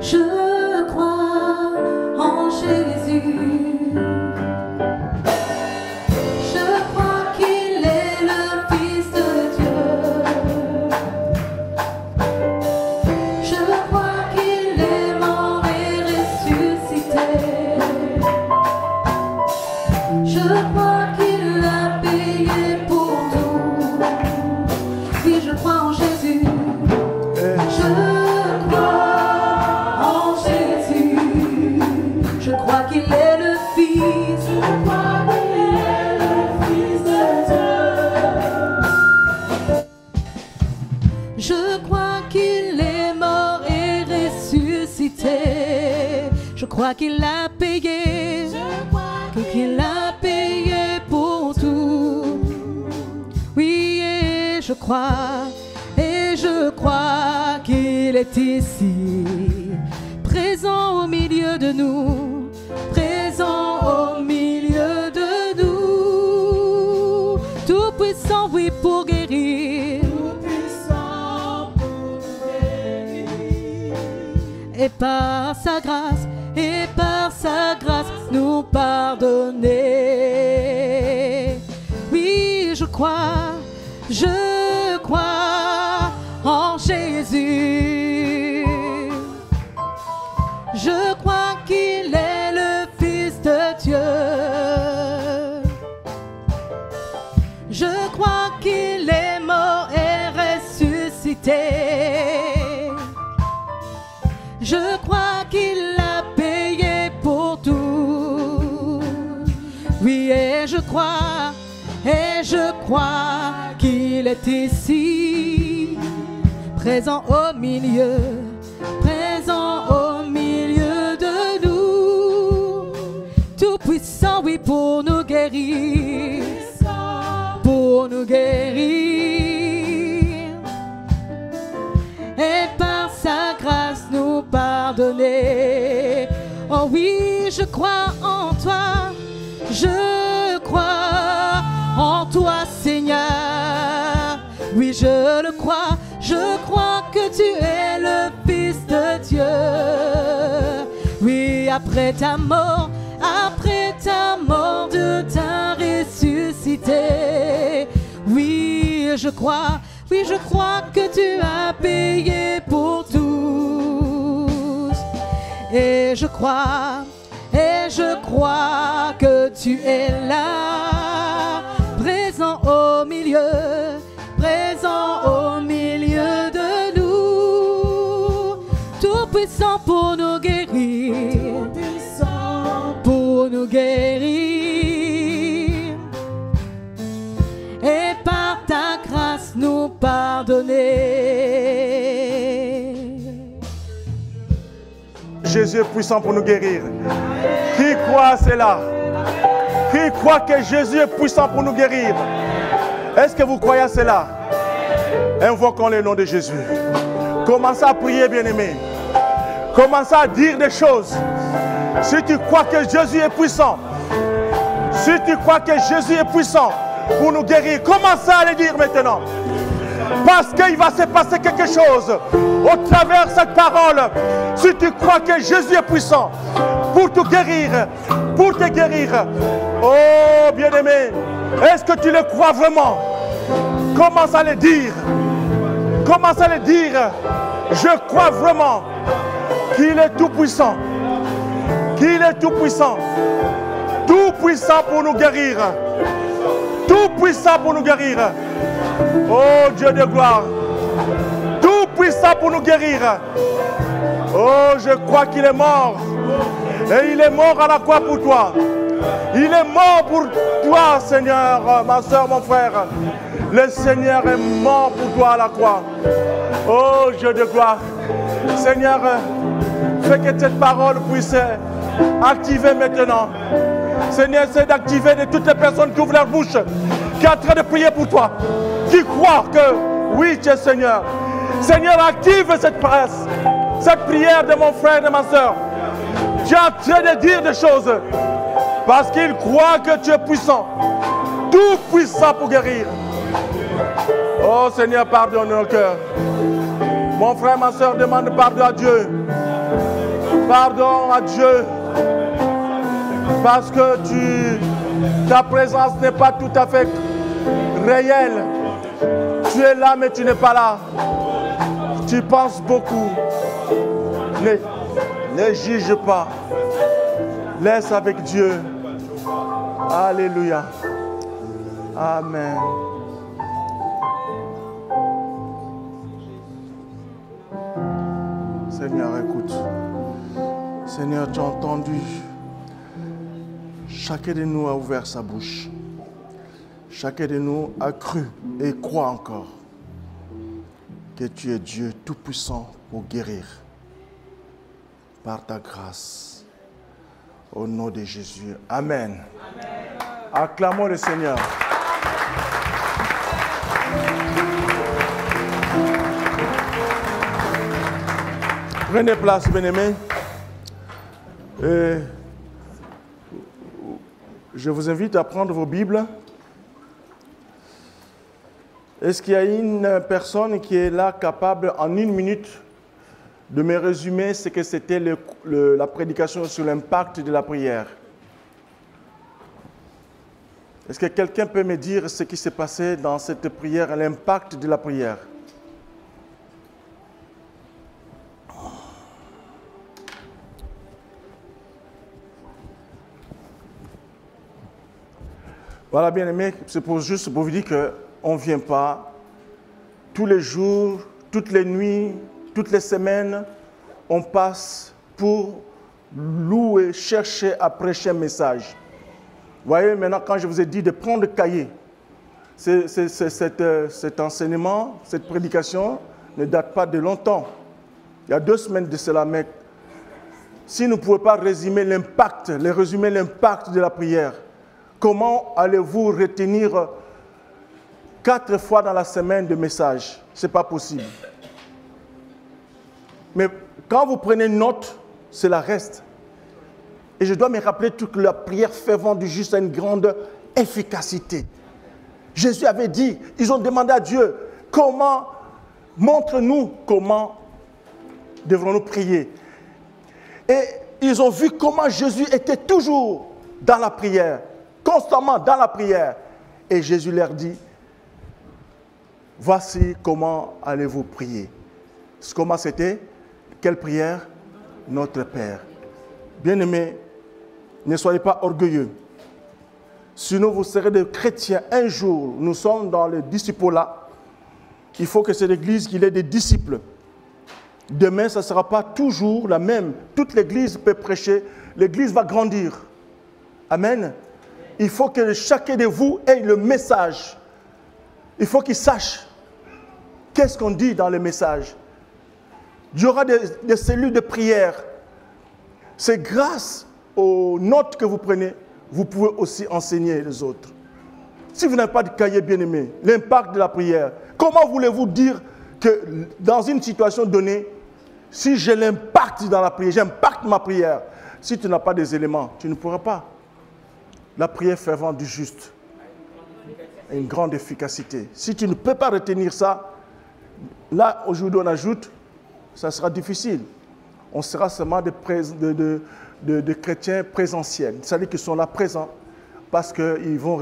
Je crois en Jésus. Je crois qu'il est le Fils de Dieu. Je crois qu'il est mort et ressuscité. Je crois qu'il a payé pour tout. Oui, je crois en Jésus. Je crois en Jésus. Je crois qu'il est le Fils. Je crois qu'il est le Fils de Dieu. Je crois qu'il est mort et ressuscité. Je crois qu'il a payé. Qu'il a payé pour tout. Oui, et je crois qu'il est ici, présent au milieu de nous, présent au milieu de nous, tout puissant, oui, pour guérir, et par sa grâce, nous pardonner. Oui, je crois en Jésus. Je crois qu'il est le Fils de Dieu. Je crois qu'il est mort et ressuscité. Je crois qu'il a payé pour tout. Oui, et je crois qu'il est ici, présent au milieu de nous, tout puissant, oui, pour nous guérir, et par sa grâce nous pardonner. Oh oui, je crois en toi, je crois en toi, Seigneur. Oui, je le crois, je crois que tu es le Fils de Dieu. Oui, après ta mort, Dieu t'a ressuscité. Oui, je crois que tu as payé pour tous. Et je crois que tu es là, présent au milieu de nous, tout puissant pour nous guérir, et par ta grâce nous pardonner.
Jésus est puissant pour nous guérir. Qui croit à cela? Qui croit que Jésus est puissant pour nous guérir? Est-ce que vous croyez à cela? Invoquons le nom de Jésus. Commencez à prier, bien-aimé. Commencez à dire des choses. Si tu crois que Jésus est puissant, si tu crois que Jésus est puissant pour nous guérir, commencez à le dire maintenant. Parce qu'il va se passer quelque chose au travers de cette parole. Si tu crois que Jésus est puissant pour te guérir, oh bien-aimé, est-ce que tu le crois vraiment? Commence à le dire. Commence à le dire. Je crois vraiment qu'il est tout puissant. Qu'il est tout puissant. Tout puissant pour nous guérir. Tout puissant pour nous guérir. Oh Dieu de gloire. Tout puissant pour nous guérir. Oh, je crois qu'il est mort. Et il est mort à la croix pour toi. Il est mort pour toi, Seigneur, ma soeur, mon frère. Le Seigneur est mort pour toi à la croix. Oh Dieu de gloire. Seigneur, fais que cette parole puisse activer maintenant. Seigneur, c'est d'activer de toutes les personnes qui ouvrent leur bouche, qui sont en train de prier pour toi, qui croient que oui, tu es Seigneur. Seigneur, active cette presse. cette prière de mon frère et de ma soeur. Tu es en train de dire des choses parce qu'il croit que tu es puissant, tout puissant pour guérir. Oh Seigneur, pardonne nos cœurs. Mon frère, ma soeur, demande pardon à Dieu. Pardon à Dieu. Parce que ta présence n'est pas tout à fait réelle. Tu es là, mais tu n'es pas là. Tu penses beaucoup. Ne juge pas. Laisse avec Dieu. Alléluia. Amen. Seigneur, écoute. Seigneur, tu as entendu. Chacun de nous a ouvert sa bouche. Chacun de nous a cru et croit encore que tu es Dieu tout-puissant pour guérir par ta grâce. Au nom de Jésus. Amen. Amen. Acclamons le Seigneur. Prenez place, bien-aimés. Je vous invite à prendre vos Bibles. Est-ce qu'il y a une personne qui est là capable en 1 minute de me résumer ce que c'était la prédication sur l'impact de la prière? Est-ce que quelqu'un peut me dire ce qui s'est passé dans cette prière, l'impact de la prière? Voilà, bien aimé, c'est juste pour vous dire qu'on ne vient pas tous les jours, toutes les nuits, toutes les semaines, on passe pour louer, chercher à prêcher un message. Vous voyez, maintenant, quand je vous ai dit de prendre le cahier, cet enseignement, cette prédication ne date pas de longtemps. Il y a 2 semaines de cela, mais si nous ne pouvons pas résumer l'impact de la prière, comment allez-vous retenir 4 fois dans la semaine de messages? Ce n'est pas possible. Mais quand vous prenez note, cela reste. Et je dois me rappeler que la prière fervente du juste a une grande efficacité. Jésus avait dit, ils ont demandé à Dieu, montre-nous comment devrons-nous prier. Et ils ont vu comment Jésus était toujours dans la prière, constamment dans la prière. Et Jésus leur dit, voici comment allez-vous prier. Comment c'était? Quelle prière? Notre Père. Bien-aimés, ne soyez pas orgueilleux. Sinon, vous serez des chrétiens. Un jour, nous sommes dans le disciple-là. Il faut que cette église qu'il ait des disciples. Demain, ça ne sera pas toujours la même. Toute l'église peut prêcher. L'église va grandir. Amen. Il faut que chacun de vous ait le message. Il faut qu'il sache qu'est-ce qu'on dit dans le message. Il y aura des cellules de prière. C'est grâce aux notes que vous prenez, vous pouvez aussi enseigner les autres. Si vous n'avez pas de cahier bien-aimé, l'impact de la prière, comment voulez-vous dire que dans une situation donnée, si j'ai l'impact dans la prière, j'impacte ma prière, si tu n'as pas des éléments, tu ne pourras pas. La prière fervente du juste a une grande efficacité. Si tu ne peux pas retenir ça, là, aujourd'hui, on ajoute, ça sera difficile. On sera seulement de chrétiens présentiels. C'est-à-dire qu'ils sont là présents parce qu'ils vont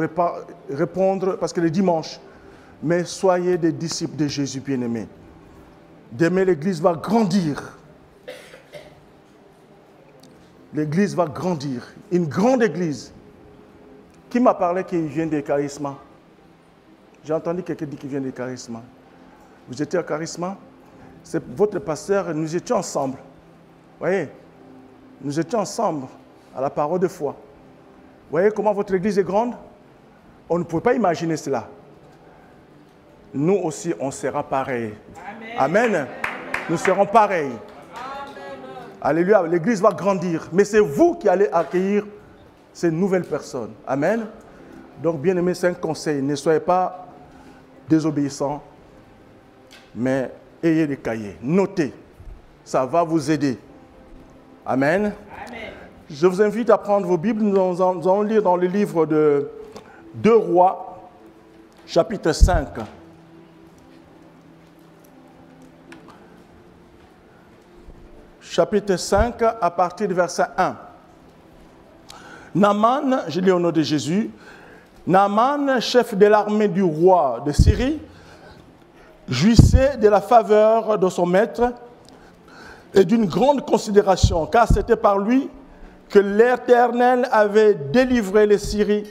répondre, parce que le dimanche. Mais soyez des disciples de Jésus bien-aimés. Demain, l'église va grandir. L'église va grandir. Une grande église. Qui m'a parlé qu'il vient des charismes? J'ai entendu quelqu'un dire qu'il vient des charismes. Vous étiez à charisme? C'est votre pasteur, nous étions ensemble. Vous voyez, nous étions ensemble à la parole de foi. Vous voyez comment votre église est grande? On ne peut pas imaginer cela. Nous aussi, on sera pareil. Amen. Amen. Nous serons pareils. Amen. Alléluia. L'église va grandir. Mais c'est vous qui allez accueillir ces nouvelles personnes. Amen. Donc, bien aimé, c'est un conseil. Ne soyez pas désobéissants, mais ayez des cahiers. Notez. ça va vous aider. Amen.
Amen.
Je vous invite à prendre vos Bibles. Nous allons lire dans le livre de 2 Rois, chapitre 5. Chapitre 5, à partir du verset 1. Naaman, je lis au nom de Jésus, Naaman, chef de l'armée du roi de Syrie, jouissait de la faveur de son maître et d'une grande considération, car c'était par lui que l'Éternel avait délivré les Syriens,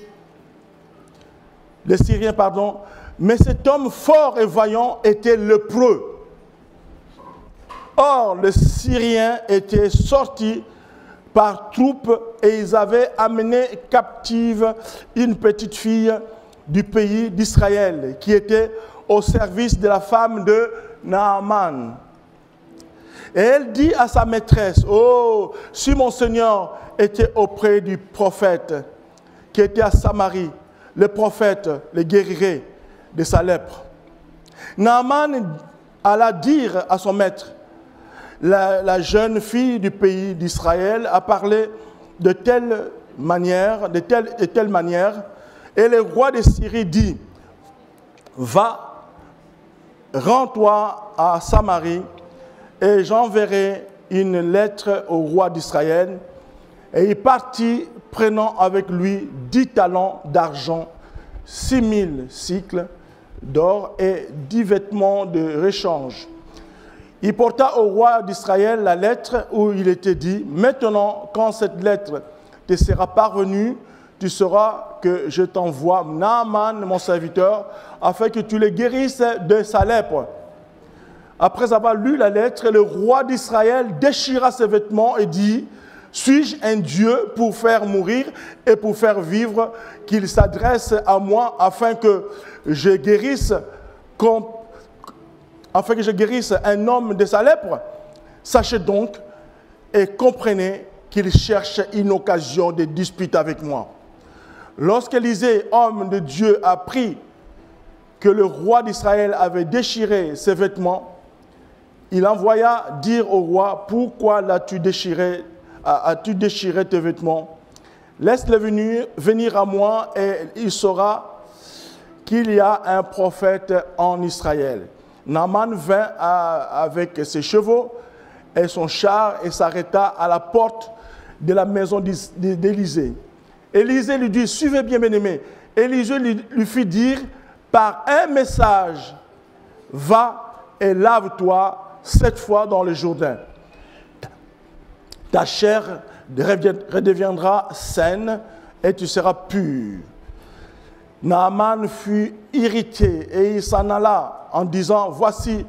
mais cet homme fort et vaillant était lépreux. Or, les Syriens étaient sortis par troupes et ils avaient amené captive une petite fille du pays d'Israël qui était au service de la femme de Naaman. Et elle dit à sa maîtresse, « Oh, si mon Seigneur était auprès du prophète qui était à Samarie, le prophète le guérirait de sa lèpre. » Naaman alla dire à son maître, la jeune fille du pays d'Israël a parlé de telle manière, et le roi de Syrie dit, « Va, rends-toi à Samarie, et j'enverrai une lettre au roi d'Israël. » Et il partit, prenant avec lui 10 talents d'argent, 6000 cycles d'or et 10 vêtements de rechange. Il porta au roi d'Israël la lettre où il était dit, « Maintenant, quand cette lettre te sera parvenue, tu sauras que je t'envoie Naaman, mon serviteur, afin que tu le guérisses de sa lèpre. » Après avoir lu la lettre, le roi d'Israël déchira ses vêtements et dit, « Suis-je un Dieu pour faire mourir et pour faire vivre, qu'il s'adresse à moi afin que je guérisse un homme de sa lèpre? Sachez donc et comprenez qu'il cherche une occasion de dispute avec moi. » Lorsqu'Élisée, homme de Dieu, apprit que le roi d'Israël avait déchiré ses vêtements, il envoya dire au roi, « Pourquoi as-tu déchiré tes vêtements? Laisse-le venir à moi et il saura qu'il y a un prophète en Israël. » Naaman vint avec ses chevaux et son char et s'arrêta à la porte de la maison d'Élisée. Élisée lui dit, « Suivez bien, bien-aimé. » Élisée lui fit dire par un message, « Va et lave-toi 7 fois dans le Jourdain. Ta chair redeviendra saine et tu seras pur. » Naaman fut irrité et il s'en alla en disant, « Voici,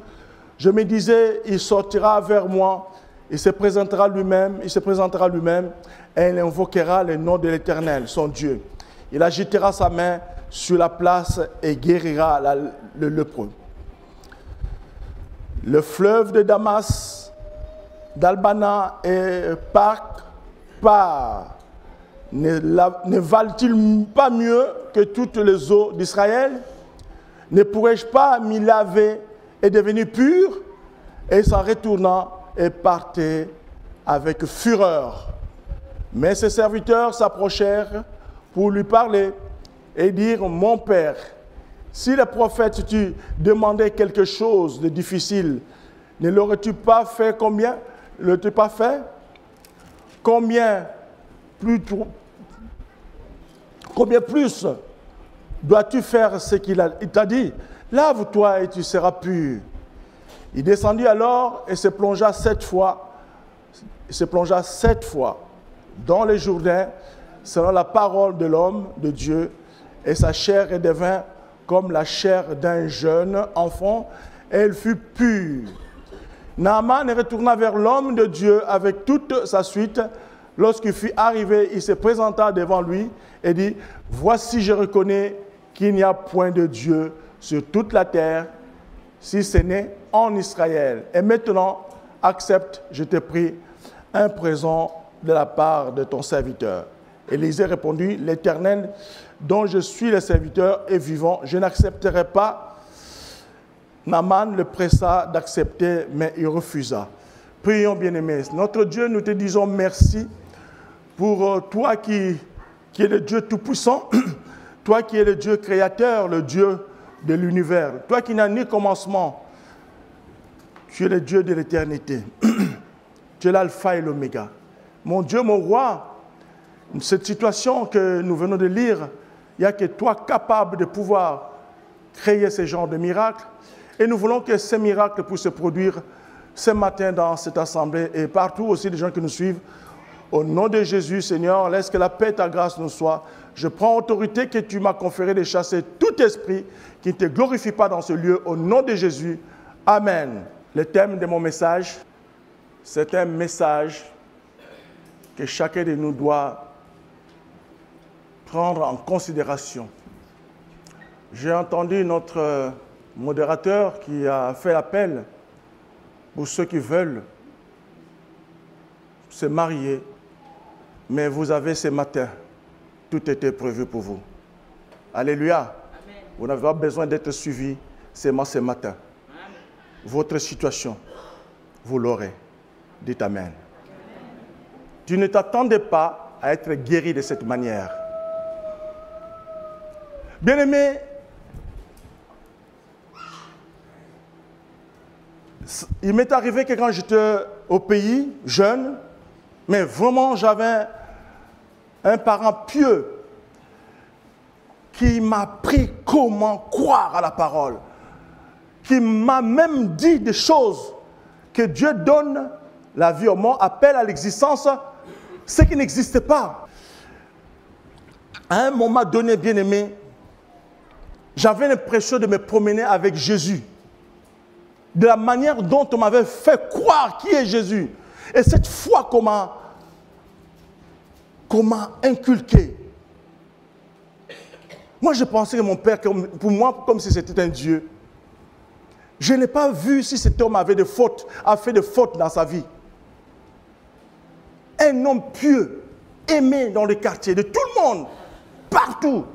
je me disais, il sortira vers moi, il se présentera lui-même et il invoquera le nom de l'Éternel, son Dieu. Il agitera sa main sur la place et guérira le lépreux. » Le fleuve de Damas, d'Albana et Par ne valent-ils pas mieux que toutes les eaux d'Israël? Ne pourrais-je pas m'y laver et devenir pur? Et s'en retourna et partait avec fureur. Mais ses serviteurs s'approchèrent pour lui parler et dire, « Mon père, si le prophète tu demandait quelque chose de difficile, ne l'aurais-tu pas fait combien? Ne l'aurais-tu pas fait? Combien plus dois-tu faire ce qu'il t'a dit? Lave-toi et tu seras pur. » Il descendit alors et se plongea 7 fois dans le Jourdain, selon la parole de l'homme de Dieu, et sa chair redevint comme la chair d'un jeune enfant, et elle fut pure. Naaman retourna vers l'homme de Dieu avec toute sa suite. Lorsqu'il fut arrivé, il se présenta devant lui et dit, « Voici, je reconnais qu'il n'y a point de Dieu sur toute la terre, si ce n'est en Israël. Et maintenant, accepte, je te prie, un présent de la part de ton serviteur. » Élisée répondit, « L'Éternel, dont je suis le serviteur, est vivant, je n'accepterai pas. » Naaman le pressa d'accepter, mais il refusa. Prions, bien-aimés. Notre Dieu, nous te disons merci pour toi qui es le Dieu Tout-Puissant, toi qui es le Dieu créateur, le Dieu de l'univers, toi qui n'as ni commencement, tu es le Dieu de l'éternité. Tu es l'alpha et l'oméga. Mon Dieu, mon roi, cette situation que nous venons de lire, il n'y a que toi capable de pouvoir créer ce genre de miracles. Et nous voulons que ces miracles puissent se produire ce matin dans cette assemblée et partout aussi les gens qui nous suivent. Au nom de Jésus, Seigneur, laisse que la paix et ta grâce nous soient. Je prends autorité que tu m'as conférée de chasser tout esprit qui ne te glorifie pas dans ce lieu. Au nom de Jésus, Amen. Le thème de mon message, c'est un message que chacun de nous doit prendre en considération. J'ai entendu notre modérateur qui a fait l'appel pour ceux qui veulent se marier, mais vous avez ce matin, tout était prévu pour vous. Alléluia. Amen. Vous n'avez pas besoin d'être suivi seulement ce matin. Amen. Votre situation, vous l'aurez. Dites Amen. Amen. Tu ne t'attendais pas à être guéri de cette manière. Bien-aimé, il m'est arrivé que quand j'étais au pays, jeune, mais vraiment j'avais un parent pieux qui m'a appris comment croire à la parole, qui m'a même dit des choses que Dieu donne la vie au monde, appelle à l'existence ce qui n'existe pas. À un moment donné, bien-aimé, j'avais l'impression de me promener avec Jésus. De la manière dont on m'avait fait croire qui est Jésus. Et cette foi qu'on m'a inculqué. Moi, je pensais que mon père, pour moi, comme si c'était un Dieu. Je n'ai pas vu si cet homme avait des fautes, a fait des fautes dans sa vie. Un homme pieux, aimé dans le quartier, de tout le monde, partout.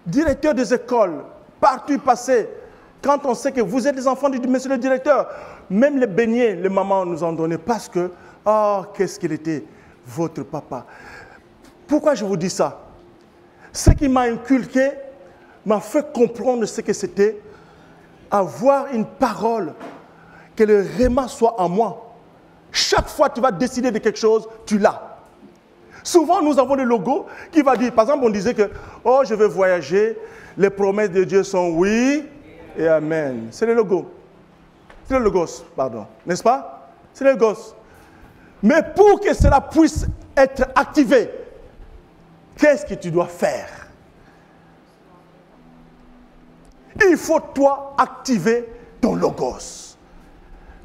Directeur des écoles, partout passé. Quand on sait que vous êtes les enfants du monsieur le directeur, même les beignets, les mamans nous en donnaient parce que, oh, qu'est-ce qu'il était, votre papa. Pourquoi je vous dis ça? Ce qui m'a inculqué m'a fait comprendre ce que c'était avoir une parole, que le réma soit en moi. Chaque fois que tu vas décider de quelque chose, tu l'as. Souvent, nous avons le logo qui va dire, par exemple, on disait que, oh, je veux voyager, les promesses de Dieu sont oui et amen. C'est le logo. C'est le logos, pardon. N'est-ce pas? C'est le logos. Mais pour que cela puisse être activé, qu'est-ce que tu dois faire? Il faut, toi, activer ton logos.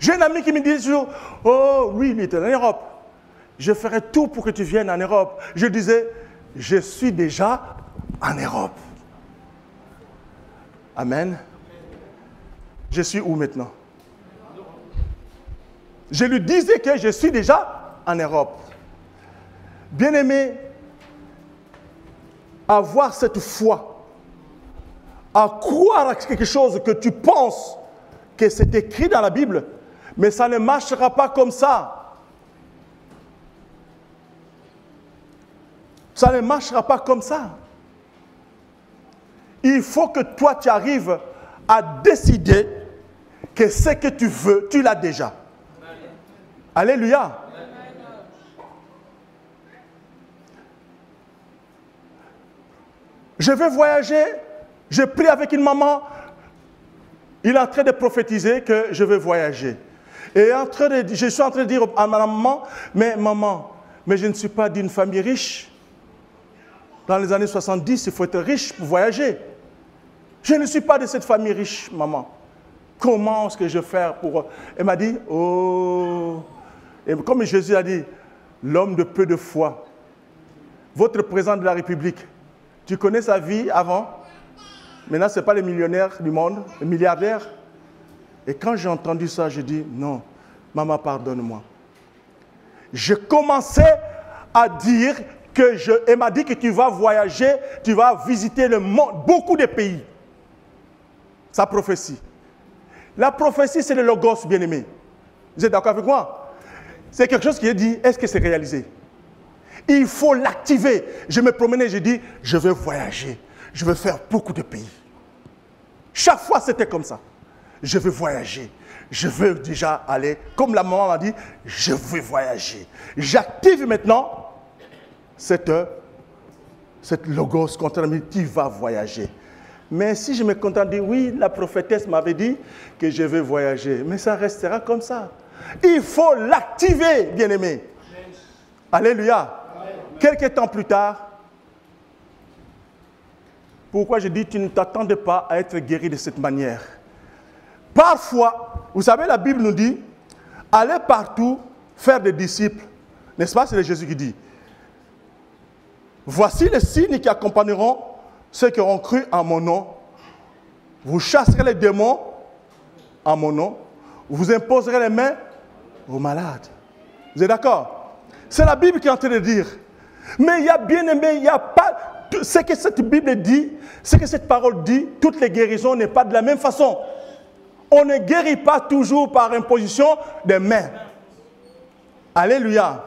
J'ai un ami qui me dit toujours, oh, oui, il est en Europe. Je ferai tout pour que tu viennes en Europe. Je disais, je suis déjà en Europe. Amen. Je suis où maintenant? Je lui disais que je suis déjà en Europe. Bien-aimé, avoir cette foi, à croire à quelque chose que tu penses que c'est écrit dans la Bible, mais ça ne marchera pas comme ça. Ça ne marchera pas comme ça. Il faut que toi, tu arrives à décider que ce que tu veux, tu l'as déjà. Alléluia. Je vais voyager, je prie avec une maman, il est en train de prophétiser que je vais voyager. Et je suis en train de dire à ma maman, mais je ne suis pas d'une famille riche. Dans les années 70, il faut être riche pour voyager. Je ne suis pas de cette famille riche, maman. Comment est-ce que je vais faire pour... Elle m'a dit, oh... Et comme Jésus a dit, l'homme de peu de foi, votre président de la République, tu connais sa vie avant? Maintenant, ce n'est pas les millionnaires du monde, les milliardaires. Et quand j'ai entendu ça, j'ai dit, non, maman, pardonne-moi. Je commençais à dire elle m'a dit que tu vas voyager, tu vas visiter le monde, beaucoup de pays. sa prophétie. La prophétie, c'est le logos, bien-aimé. Vous êtes d'accord avec moi? C'est quelque chose qui est dit, est-ce que c'est réalisé? Il faut l'activer. Je me promenais, j'ai dit, je veux voyager. Je veux faire beaucoup de pays. Chaque fois, c'était comme ça. Je veux voyager. Je veux déjà aller. Comme la maman m'a dit, je veux voyager. J'active maintenant cette logos contre lui qui va voyager. Mais si je me contente de dire, oui, la prophétesse m'avait dit que je vais voyager. Mais ça restera comme ça. Il faut l'activer, bien-aimé. Alléluia. Quelques temps plus tard, pourquoi je dis tu ne t'attendais pas à être guéri de cette manière? Parfois, vous savez, la Bible nous dit, allez partout faire des disciples. N'est-ce pas? C'est Jésus qui dit. Voici les signes qui accompagneront ceux qui auront cru en mon nom. Vous chasserez les démons en mon nom. Vous imposerez les mains aux malades. Vous êtes d'accord? C'est la Bible qui est en train de dire. Mais il y a bien aimé, il n'y a pas... Ce que cette Bible dit, ce que cette parole dit, toutes les guérisons n'est pas de la même façon. On ne guérit pas toujours par imposition des mains. Alléluia.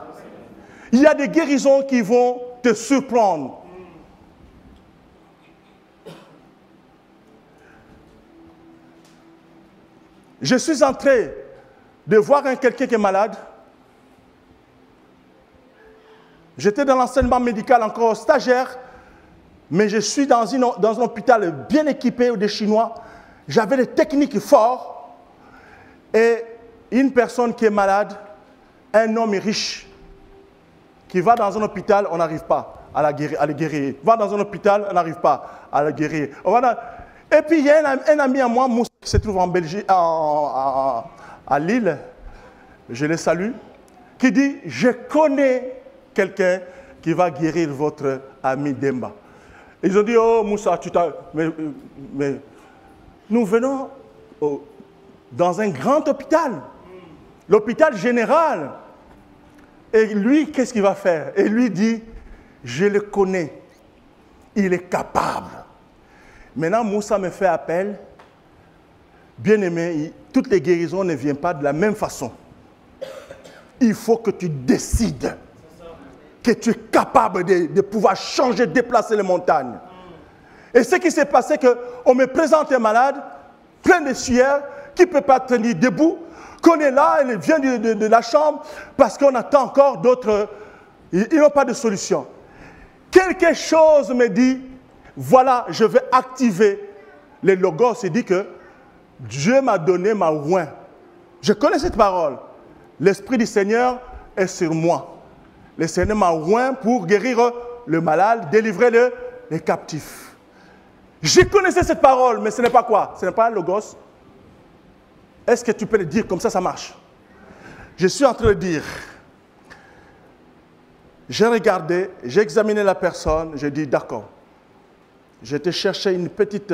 Il y a des guérisons qui vont te surprendre. Je suis en train de voir quelqu'un qui est malade. J'étais dans l'enseignement médical encore stagiaire, mais je suis dans un hôpital bien équipé des Chinois. J'avais des techniques fortes. Et une personne qui est malade, un homme riche, qui va dans un hôpital, on n'arrive pas à le guérir. Va dans un hôpital, on n'arrive pas à le guérir. Et puis il y a un ami à moi, Moussa, qui se trouve en Belgique, à Lille, je le salue, qui dit, je connais quelqu'un qui va guérir votre ami Demba. Ils ont dit, oh Moussa, mais nous venons dans un grand hôpital, l'hôpital général. Et lui, qu'est-ce qu'il va faire? Et lui dit, je le connais, il est capable. Maintenant, Moussa me fait appel. Bien-aimé, toutes les guérisons ne viennent pas de la même façon. Il faut que tu décides que tu es capable de pouvoir changer, déplacer les montagnes. Et ce qui s'est passé, c'est qu'on me présente un malade, plein de sueur, qui ne peut pas tenir debout, qu'on est là, il vient de la chambre, parce qu'on attend encore d'autres. Ils n'ont pas de solution. Quelque chose me dit, voilà, je vais activer les logos. Il dit que Dieu m'a donné ma oint. Je connais cette parole. L'Esprit du Seigneur est sur moi. Le Seigneur m'a oint pour guérir le malade, délivrer les captifs. Je connaissais cette parole, mais ce n'est pas quoi? Ce n'est pas un logos. Est-ce que tu peux le dire comme ça marche? Je suis en train de dire, j'ai regardé, j'ai examiné la personne, j'ai dit d'accord. J'ai été chercher une petite,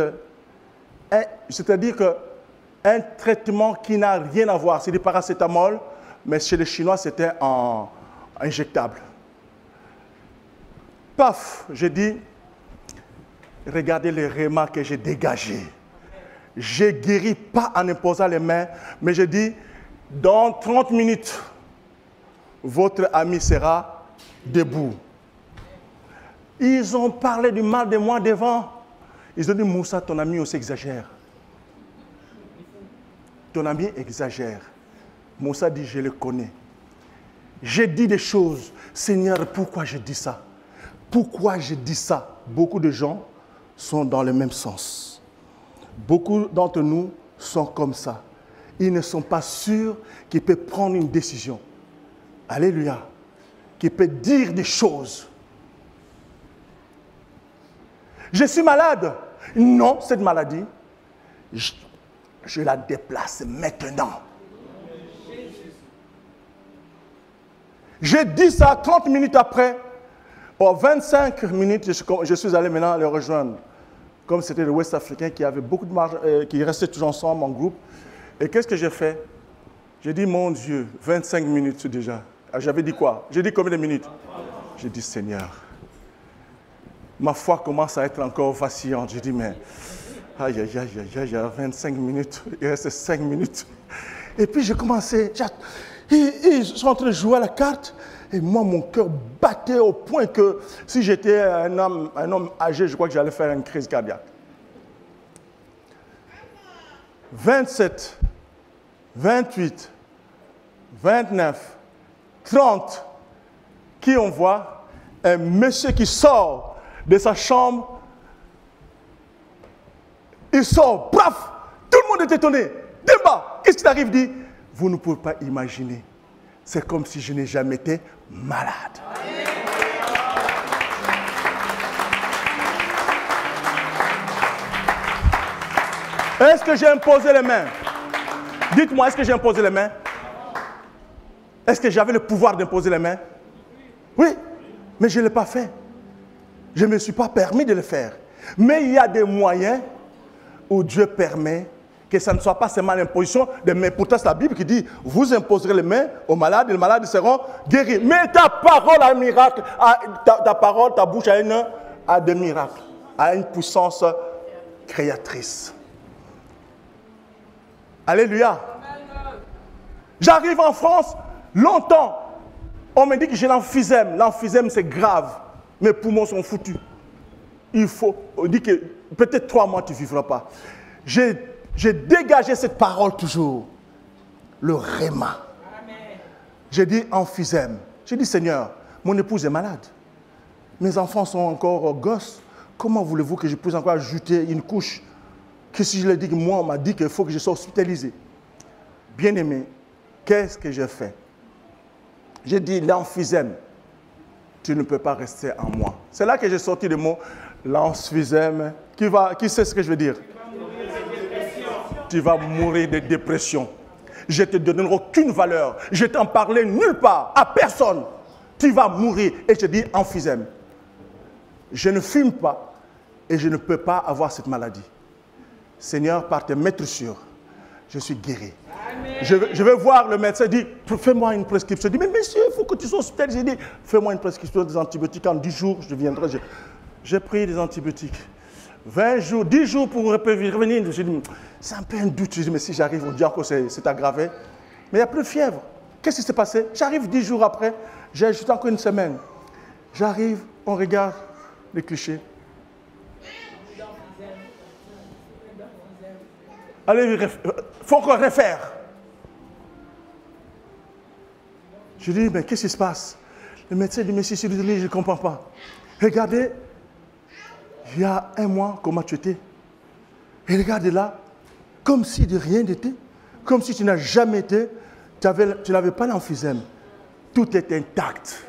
c'est-à-dire qu'un traitement qui n'a rien à voir, c'est du paracétamol, mais chez les Chinois c'était injectable. Paf, j'ai dit, regardez les rémas que j'ai dégagés. Je ne guéris pas en imposant les mains, mais je dis, dans 30 minutes, votre ami sera debout. Ils ont parlé du mal de moi devant. Ils ont dit, Moussa, ton ami aussi exagère. Ton ami exagère. Moussa dit, je le connais. J'ai dit des choses. Seigneur, pourquoi je dis ça? Pourquoi je dis ça? Beaucoup de gens sont dans le même sens. Beaucoup d'entre nous sont comme ça. Ils ne sont pas sûrs qu'ils peuvent prendre une décision. Alléluia. Qu'ils peuvent dire des choses. Je suis malade. Non, cette maladie, je la déplace maintenant. J'ai dit ça 30 minutes après. 25 minutes, je suis allé maintenant les rejoindre. Comme c'était le Ouest africain qui avait beaucoup de marge, qui restait toujours ensemble en groupe. Et qu'est-ce que j'ai fait? J'ai dit, mon Dieu, 25 minutes déjà. J'avais dit quoi? J'ai dit combien de minutes? J'ai dit, Seigneur, ma foi commence à être encore vacillante. J'ai dit, mais Aïe, aïe, aïe, aïe, aïe, il y a 25 minutes, il restait 5 minutes. Et puis j'ai commencé, ils sont en train de jouer à la carte, et moi mon cœur battait au point que si j'étais un homme âgé, je crois que j'allais faire une crise cardiaque. 27, 28, 29, 30, qui on voit? Un monsieur qui sort de sa chambre. Il sort, bref, tout le monde est étonné. Demba, qu'est-ce qui t'arrive? Dit, vous ne pouvez pas imaginer. C'est comme si je n'ai jamais été malade. Est-ce que j'ai imposé les mains? Dites-moi, est-ce que j'ai imposé les mains? Est-ce que j'avais le pouvoir d'imposer les mains? Oui, mais je ne l'ai pas fait. Je ne me suis pas permis de le faire. Mais il y a des moyens où Dieu permet que ça ne soit pas seulement l'imposition des mains. Pourtant, c'est la Bible qui dit, vous imposerez les mains aux malades et les malades seront guéris. Mais ta parole a un miracle, ta parole, ta bouche a des miracles, a une puissance créatrice. Alléluia. J'arrive en France, longtemps, on me dit que j'ai l'emphysème. L'emphysème, c'est grave. Mes poumons sont foutus. On dit que peut-être 3 mois, tu ne vivras pas. J'ai dégagé cette parole toujours. Le réma. J'ai dit emphysème. J'ai dit, Seigneur, mon épouse est malade. Mes enfants sont encore gosses. Comment voulez-vous que je puisse encore ajouter une couche? Que si je leur dis que moi, on m'a dit qu'il faut que je sois hospitalisé. Bien-aimé, qu'est-ce que j'ai fait? J'ai dit l'emphysème. Tu ne peux pas rester en moi. C'est là que j'ai sorti le mot l'emphysème. Qui sait ce que je veux dire? Tu vas mourir de dépression. Je ne te donnerai aucune valeur. Je t'en parlais nulle part, à personne. Tu vas mourir. Et je te dis emphysème. Je ne fume pas et je ne peux pas avoir cette maladie. Seigneur, par tes maîtresures, je suis guéri. Je vais voir le médecin, il dit, fais-moi une prescription. Je dis, mais monsieur, il faut que tu sois hospitalisé. J'ai dit, fais-moi une prescription des antibiotiques. En 10 jours, je viendrai. J'ai pris des antibiotiques. 20 jours, 10 jours pour revenir. J'ai dit, c'est un peu un doute. Je dis, mais si j'arrive, on dit encore que c'est aggravé. Mais il n'y a plus de fièvre. Qu'est-ce qui s'est passé? J'arrive 10 jours après, j'ai ajouté encore une semaine. J'arrive, on regarde les clichés. Allez, il faut encore refaire. Je dis, mais qu'est-ce qui se passe? Le médecin dit, mais si je ne comprends pas. Regardez, il y a 1 mois, comment tu étais? Et regardez là, comme si de rien n'était, comme si tu n'as jamais été, tu n'avais pas l'emphysème. Tout est intact.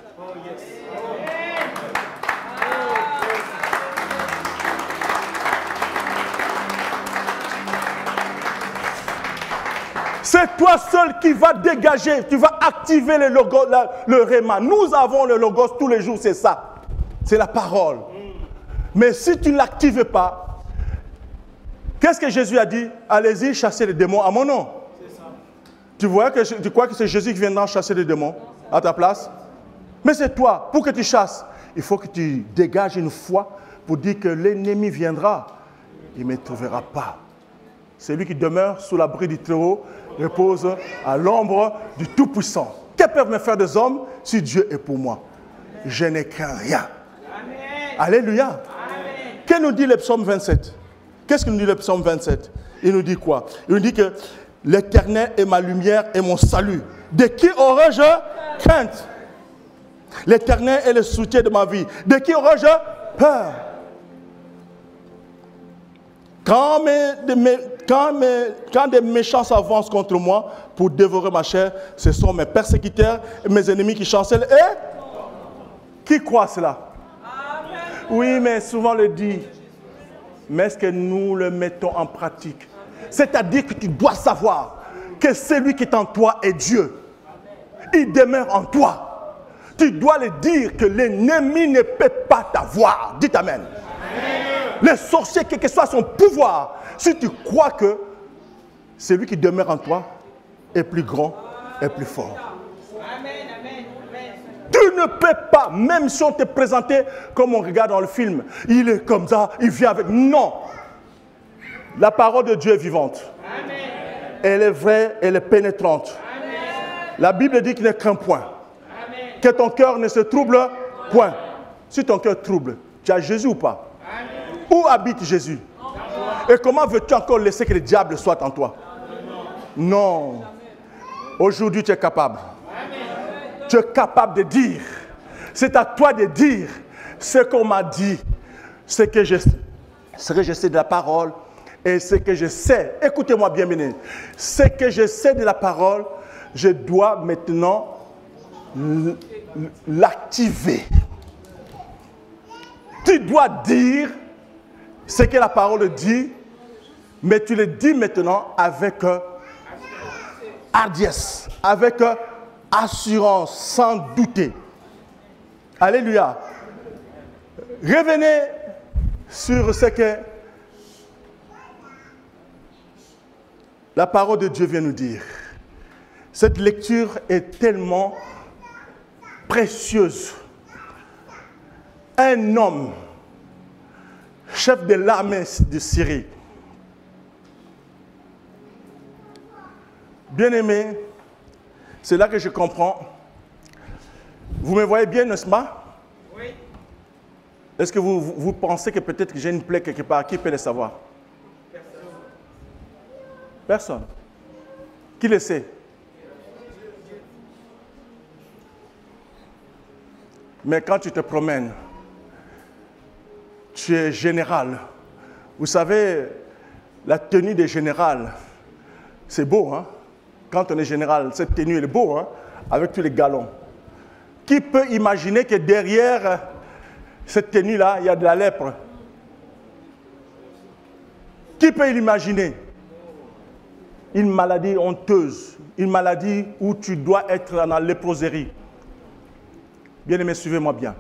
C'est toi seul qui vas dégager, tu vas activer le logos, le réma. Nous avons le logos tous les jours, c'est ça. C'est la parole. Mais si tu ne l'actives pas, qu'est-ce que Jésus a dit? Allez-y, chassez les démons à mon nom. Tu crois que c'est Jésus qui viendra chasser les démons à ta place? Mais c'est toi, pour que tu chasses, il faut que tu dégages une foi pour dire que l'ennemi viendra. Il ne me trouvera pas. Celui qui demeure sous l'abri du Très-Haut repose à l'ombre du Tout-Puissant. Que peuvent me faire des hommes si Dieu est pour moi? Je n'ai craint rien. Amen. Alléluia. Amen. Que nous dit le psaume 27? Qu'est-ce que nous dit le psaume 27? Il nous dit quoi? Il nous dit que l'Éternel est ma lumière et mon salut. De qui aurais-je crainte? L'Éternel est le soutien de ma vie. De qui aurais-je peur? Quand des méchants s'avancent contre moi pour dévorer ma chair, ce sont mes persécuteurs et mes ennemis qui chancellent. Et qui croit cela? Amen. Oui, mais souvent on le dit. Mais est-ce que nous le mettons en pratique? C'est-à-dire que tu dois savoir que celui qui est en toi est Dieu. Il demeure en toi. Tu dois le dire que l'ennemi ne peut pas t'avoir. Dites Amen. Le sorcier, quel que soit son pouvoir, si tu crois que celui qui demeure en toi est plus grand et plus fort. Amen, amen, amen. Tu ne peux pas, même si on te présentait comme on regarde dans le film, il est comme ça, il vient avec... Non. La parole de Dieu est vivante.
Amen.
Elle est vraie, elle est pénétrante.
Amen.
La Bible dit qu'il ne craint point.
Amen.
Que ton cœur ne se trouble point. Si ton cœur trouble, tu as Jésus ou pas?
Amen.
Où habite Jésus? Et comment veux-tu encore laisser que le diable soit en toi? Non. Aujourd'hui, tu es capable. Amen. Tu es capable de dire. C'est à toi de dire ce qu'on m'a dit, ce que je sais de la parole et ce que je sais. Écoutez-moi bien, bien. Ce que je sais de la parole, je dois maintenant l'activer. Tu dois dire ce que la parole dit, mais tu le dis maintenant avec hardiesse, avec assurance, sans douter. Alléluia. Revenez sur ce que la parole de Dieu vient nous dire. Cette lecture est tellement précieuse. Un homme, chef de l'armée de Syrie, bien-aimé, c'est là que je comprends. Vous me voyez bien, n'est-ce pas?
Oui.
Est-ce que vous pensez que peut-être que j'ai une plaie quelque part? Qui peut le savoir? Personne. Qui le sait? Mais quand tu te promènes, tu es général. Vous savez, la tenue des générales, c'est beau, hein? Quand on est général, cette tenue elle est beau, hein? Avec tous les galons. Qui peut imaginer que derrière cette tenue-là, il y a de la lèpre? Qui peut l'imaginer? Une maladie honteuse, une maladie où tu dois être dans la léproserie. Bien-aimé, suivez-moi bien.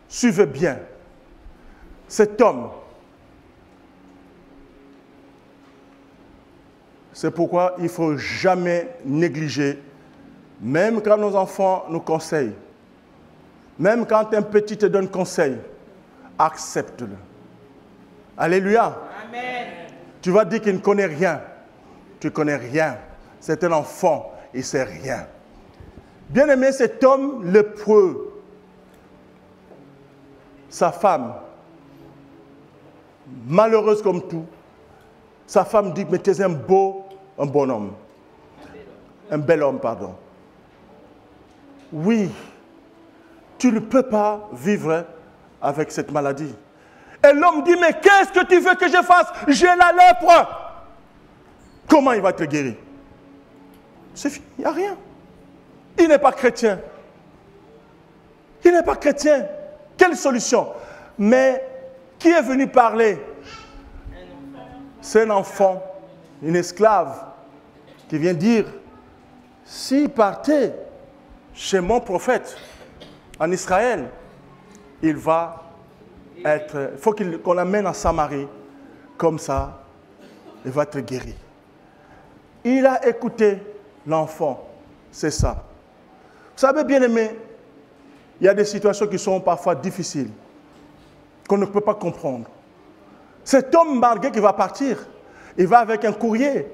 Suivez bien. Cet homme, c'est pourquoi il ne faut jamais négliger, même quand nos enfants nous conseillent, même quand un petit te donne conseil, accepte-le. Alléluia.
Amen.
Tu vas dire qu'il ne connaît rien. Tu ne connais rien. C'est un enfant, il ne sait rien. Bien-aimé, cet homme lépreux, sa femme, malheureuse comme tout, sa femme dit, mais tu es un bon homme. Un bel homme, pardon. Oui, tu ne peux pas vivre avec cette maladie. Et l'homme dit, mais qu'est-ce que tu veux que je fasse? J'ai la lèpre. Comment il va te guérir? C'est fini, il n'y a rien. Il n'est pas chrétien. Il n'est pas chrétien. Quelle solution? Mais qui est venu parler? C'est un enfant, une esclave, qui vient dire, s'il partait chez mon prophète en Israël, il va être... Il faut qu'on l'amène à Samarie, comme ça, il va être guéri. Il a écouté l'enfant, c'est ça. Vous savez, bien aimé, il y a des situations qui sont parfois difficiles, qu'on ne peut pas comprendre. Cet homme malgré qui va partir, il va avec un courrier.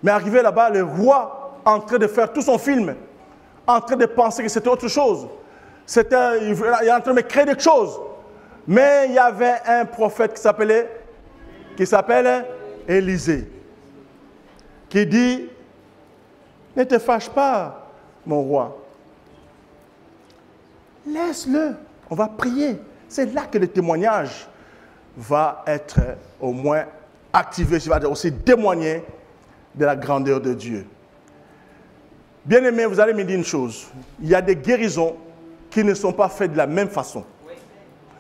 Mais arrivé là-bas, le roi, en train de faire tout son film, en train de penser que c'était autre chose. Il est en train de créer des choses. Mais il y avait un prophète qui s'appelle Élisée, qui dit, ne te fâche pas, mon roi. Laisse-le, on va prier. C'est là que le témoignage va être au moins activé, je vais aussi témoigner de la grandeur de Dieu. Bien-aimés, vous allez me dire une chose. Il y a des guérisons qui ne sont pas faites de la même façon.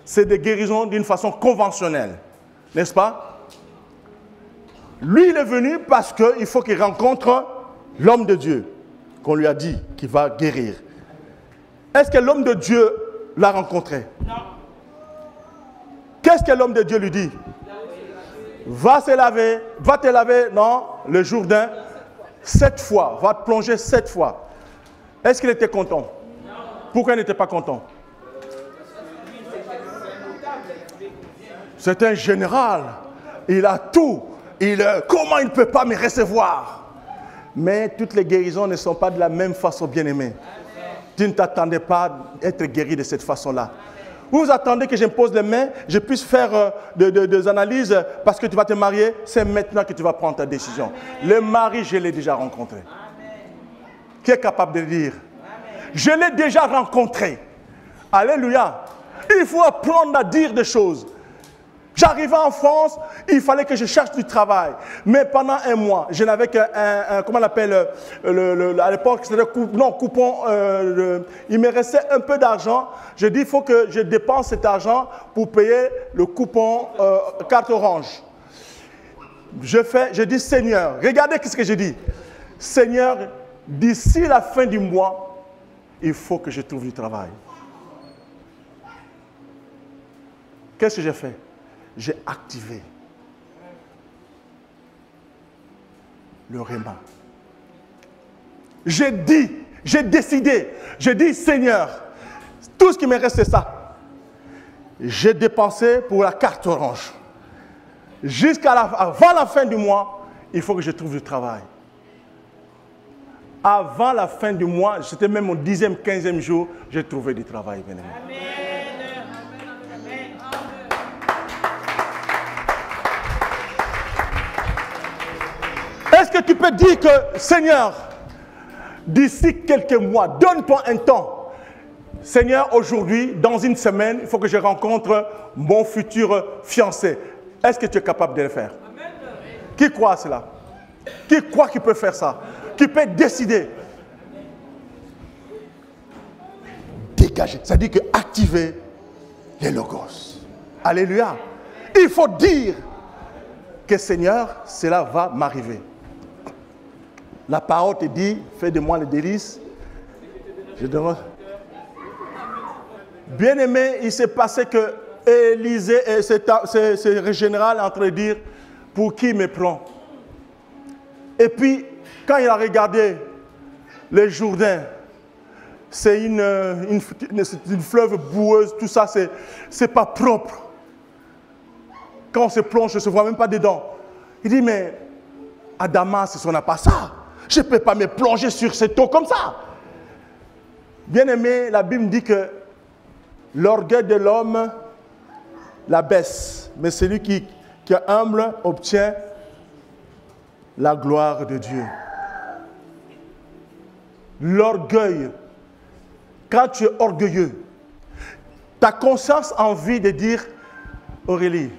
C'est des guérisons d'une façon conventionnelle. N'est-ce pas? Lui, il est venu parce qu'il faut qu'il rencontre l'homme de Dieu qu'on lui a dit qu'il va guérir. Est-ce que l'homme de Dieu l'a rencontré?
Non.
Qu'est-ce que l'homme de Dieu lui dit? Va se laver, va te laver dans le Jourdain 7 fois, va te plonger 7 fois. Est-ce qu'il était content? Non. Pourquoi il n'était pas content? C'est un général. Il a tout. Comment il ne peut pas me recevoir? Mais toutes les guérisons ne sont pas de la même façon, bien-aimé. Tu ne t'attendais pas à être guéri de cette façon-là. Vous attendez que j'impose les mains, je puisse faire des analyses parce que tu vas te marier. C'est maintenant que tu vas prendre ta décision. Le mari, je l'ai déjà rencontré. Qui est capable de le dire? Je l'ai déjà rencontré. Alléluia. Il faut apprendre à dire des choses. J'arrivais en France, il fallait que je cherche du travail. Mais pendant un mois, je n'avais qu'un, comment on appelle, à l'époque, c'était coupon, il me restait un peu d'argent. Je dis, il faut que je dépense cet argent pour payer le coupon carte orange. Je dis, Seigneur, regardez ce que je dis. Seigneur, d'ici la fin du mois, il faut que je trouve du travail. Qu'est-ce que j'ai fait? J'ai activé le Réma. J'ai dit, j'ai décidé, j'ai dit, Seigneur, tout ce qui me reste, c'est ça. J'ai dépensé pour la carte orange. Avant la fin du mois, il faut que je trouve du travail. Avant la fin du mois, c'était même mon 10e, 15e jour, j'ai trouvé du travail. Bien aimé. Est-ce que tu peux dire que, Seigneur, d'ici quelques mois, donne-toi un temps. Seigneur, aujourd'hui, dans une semaine, il faut que je rencontre mon futur fiancé. Est-ce que tu es capable de le faire? Amen. Qui croit à cela? Qui croit qu'il peut faire ça? Qui peut décider? Dégager, c'est-à-dire que activer les logos. Alléluia. Il faut dire que, Seigneur, cela va m'arriver. La parole te dit, fais de moi le délice. Je demande. Bien aimé, il s'est passé que Élisée, c'est général en train de dire, pour qui me prend? Et puis, quand il a regardé le Jourdain, c'est une fleuve boueuse, tout ça, c'est pas propre. Quand on se plonge, on ne se voit même pas dedans. Il dit, mais à Damas, on n'a pas ça. Je ne peux pas me plonger sur cette eau comme ça. Bien aimé, la Bible dit que l'orgueil de l'homme la baisse, mais celui qui est humble obtient la gloire de Dieu. L'orgueil, quand tu es orgueilleux, ta conscience a envie de dire, Aurélie,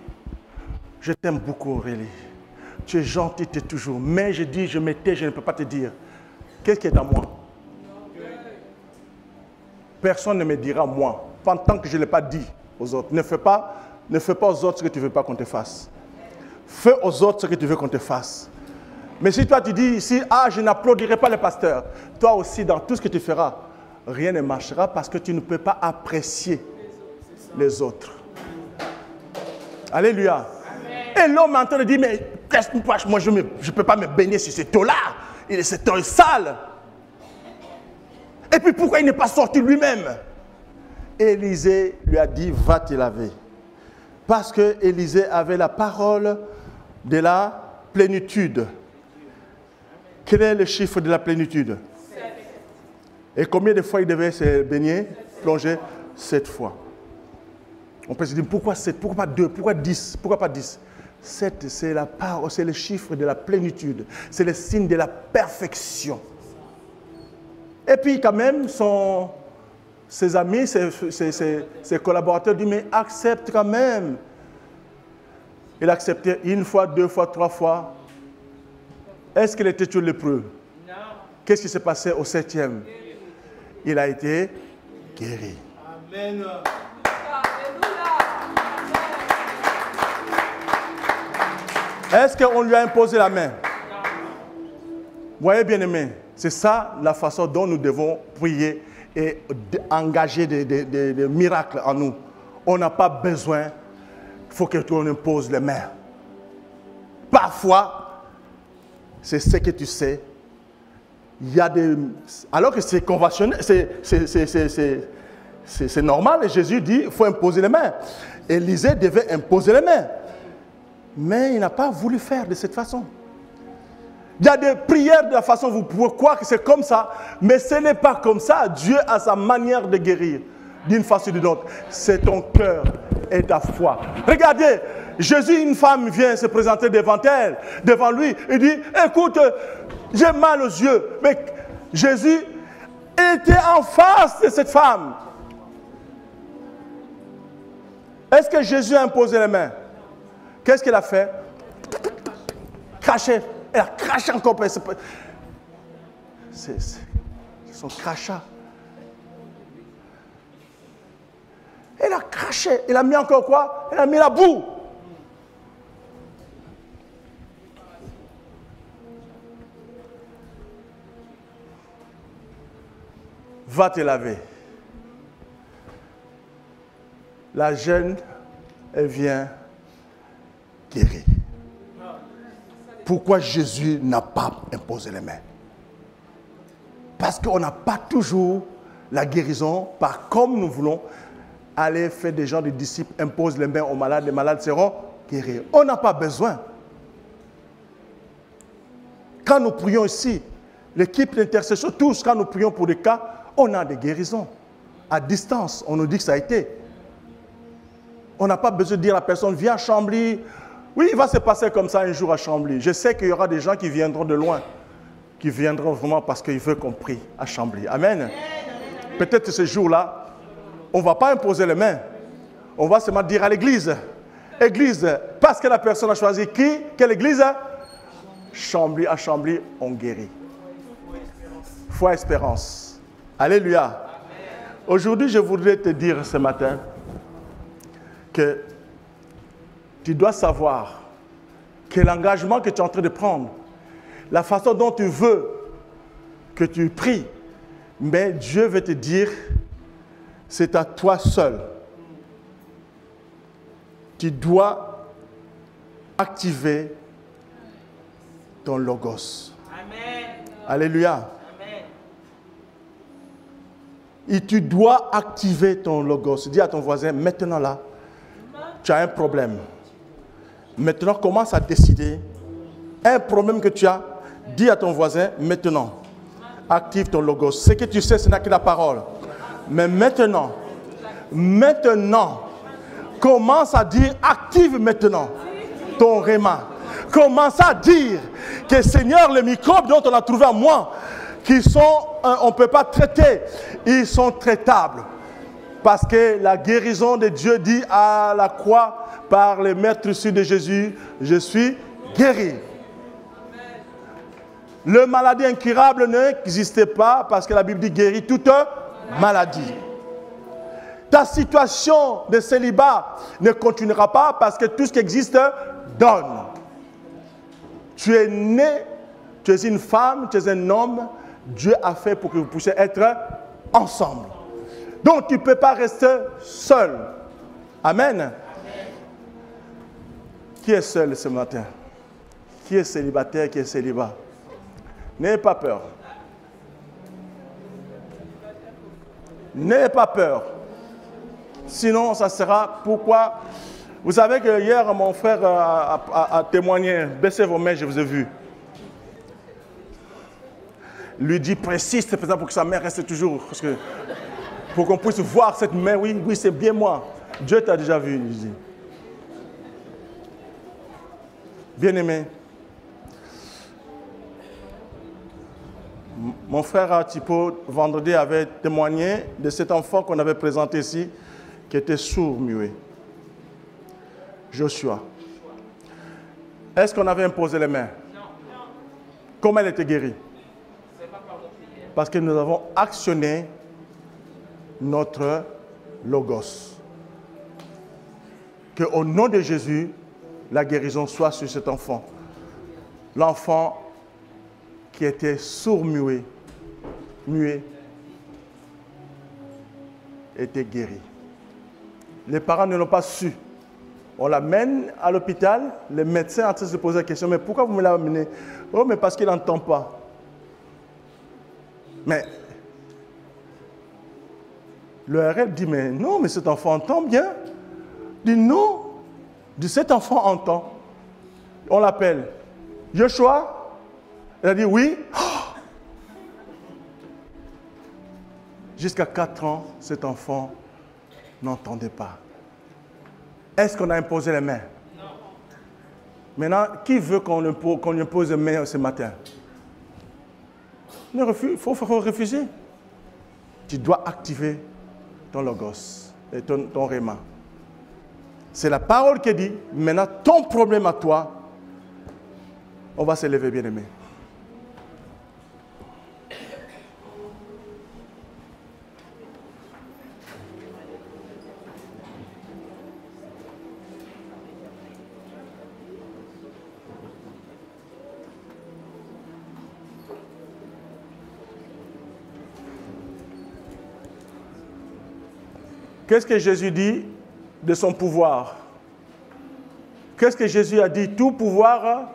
je t'aime beaucoup Aurélie. Tu es gentil, tu es toujours. Mais je dis, je me tais, je ne peux pas te dire. Qu'est-ce qui est à moi? Personne ne me dira moi. Tant que je ne l'ai pas dit aux autres. Ne fais pas aux autres ce que tu ne veux pas qu'on te fasse. Fais aux autres ce que tu veux qu'on te fasse. Mais si toi tu dis ici, je n'applaudirai pas le pasteur. Toi aussi, dans tout ce que tu feras, rien ne marchera parce que tu ne peux pas apprécier les autres. Alléluia. Et l'homme est en train de dire, mais moi je ne peux pas me baigner sur cette eau-là. Cette eau est sale. Et puis pourquoi il n'est pas sorti lui-même? Élisée lui a dit, va te laver. Parce que Élisée avait la parole de la plénitude. Quel est le chiffre de la plénitude? 7. Et combien de fois il devait se baigner, plonger? 7 fois. On peut se dire, pourquoi 7? Pourquoi pas 2? Pourquoi 10? Pourquoi pas 10? 7, c'est la part, c'est le chiffre de la plénitude. C'est le signe de la perfection. Et puis quand même, ses amis, ses collaborateurs disent, mais accepte quand même. Il a accepté 1 fois, 2 fois, 3 fois. Est-ce qu'il était toujours lépreux? Non. Qu'est-ce qui s'est passé au 7e? Il a été guéri. Amen. Est-ce qu'on lui a imposé la main? Vous voyez, bien aimé, c'est ça la façon dont nous devons prier et engager des miracles en nous. On n'a pas besoin, il faut que l'on impose les mains. Parfois, c'est ce que tu sais. Il y a des... Alors que c'est conventionnel, C'est normal, et Jésus dit, il faut imposer les mains. Élisée devait imposer les mains. Mais il n'a pas voulu faire de cette façon. Il y a des prières de la façon, vous pouvez croire que c'est comme ça, mais ce n'est pas comme ça. Dieu a sa manière de guérir, d'une façon ou d'une autre. C'est ton cœur et ta foi. Regardez, Jésus, une femme vient se présenter devant elle, devant lui, et dit, écoute, j'ai mal aux yeux. Mais Jésus était en face de cette femme. Est-ce que Jésus a imposé les mains? Qu'est-ce qu'elle a fait? Craché. Elle a craché encore. C'est son crachat. Elle a craché. Elle a mis encore quoi? Elle a mis la boue. Va te laver. La jeune, elle vient guérir. Pourquoi Jésus n'a pas imposé les mains? Parce qu'on n'a pas toujours la guérison par comme nous voulons. Aller faire des gens, des disciples, impose les mains aux malades, les malades seront guéris. On n'a pas besoin. Quand nous prions ici, l'équipe d'intercession, tous, quand nous prions pour des cas, on a des guérisons. À distance, on nous dit que ça a été. On n'a pas besoin de dire à la personne, viens à Chambly. Oui, il va se passer comme ça un jour à Chambly. Je sais qu'il y aura des gens qui viendront de loin, qui viendront vraiment parce qu'ils veulent qu'on prie à Chambly. Amen. Peut-être ce jour-là, on ne va pas imposer les mains. On va seulement dire à l'église. Église, parce que la personne a choisi qui? Quelle église? Chambly, à Chambly, on guérit. Foi, espérance. Alléluia. Aujourd'hui, je voudrais te dire ce matin que tu dois savoir que l'engagement que tu es en train de prendre, la façon dont tu veux que tu pries, mais Dieu veut te dire, c'est à toi seul. Tu dois activer ton logos. Amen. Alléluia. Amen. Et tu dois activer ton logos. Dis à ton voisin, maintenant là, tu as un problème. Maintenant, commence à décider. Un problème que tu as, dis à ton voisin, maintenant, active ton logos. Ce que tu sais, ce n'est que la parole. Mais maintenant, commence à dire, active maintenant ton réma. Commence à dire que Seigneur, les microbes dont on a trouvé en moi, qui sont, on ne peut pas traiter, ils sont traitables. Parce que la guérison de Dieu dit à la croix, par les meurtrissures de Jésus, je suis guéri. Le maladie incurable n'existait pas parce que la Bible dit guérit toute maladie. Ta situation de célibat ne continuera pas parce que tout ce qui existe donne. Tu es né, tu es une femme, tu es un homme. Dieu a fait pour que vous puissiez être ensemble. Donc tu ne peux pas rester seul. Amen. Amen. Qui est seul ce matin? Qui est célibataire, qui est célibat? N'ayez pas peur. N'ayez pas peur. Sinon, ça sera pourquoi. Vous savez que hier, mon frère a témoigné. Baissez vos mains, je vous ai vu. Lui dit, persiste, pour que sa main reste toujours. Parce que, pour qu'on puisse voir cette main, oui, c'est bien moi. Dieu t'a déjà vu, il dit. Bien-aimé, mon frère Atipo, vendredi, avait témoigné de cet enfant qu'on avait présenté ici, qui était sourd-muet. Joshua. Est-ce qu'on avait imposé les mains? Non. Comment elle était guérie? Parce que nous avons actionné notre logos. Qu'au nom de Jésus, la guérison soit sur cet enfant. L'enfant qui était sourd-muet, était guéri. Les parents ne l'ont pas su. On l'amène à l'hôpital, les médecins sont en train de se poser la question, mais pourquoi vous me l'amenez? Oh, mais parce qu'il n'entend pas. Mais Le RL dit, mais non, mais cet enfant entend bien. Il dit, non, cet enfant entend. On l'appelle. Joshua, il a dit oui. Jusqu'à 4 ans, cet enfant n'entendait pas. Est-ce qu'on a imposé les mains? Non. Maintenant, qui veut qu'on lui impose les mains ce matin? Il faut refuser. Tu dois activer ton logos et ton réma. C'est la parole qui dit, maintenant ton problème à toi, on va s'élever, bien-aimé. Qu'est-ce que Jésus dit de son pouvoir? Qu'est-ce que Jésus a dit? Tout pouvoir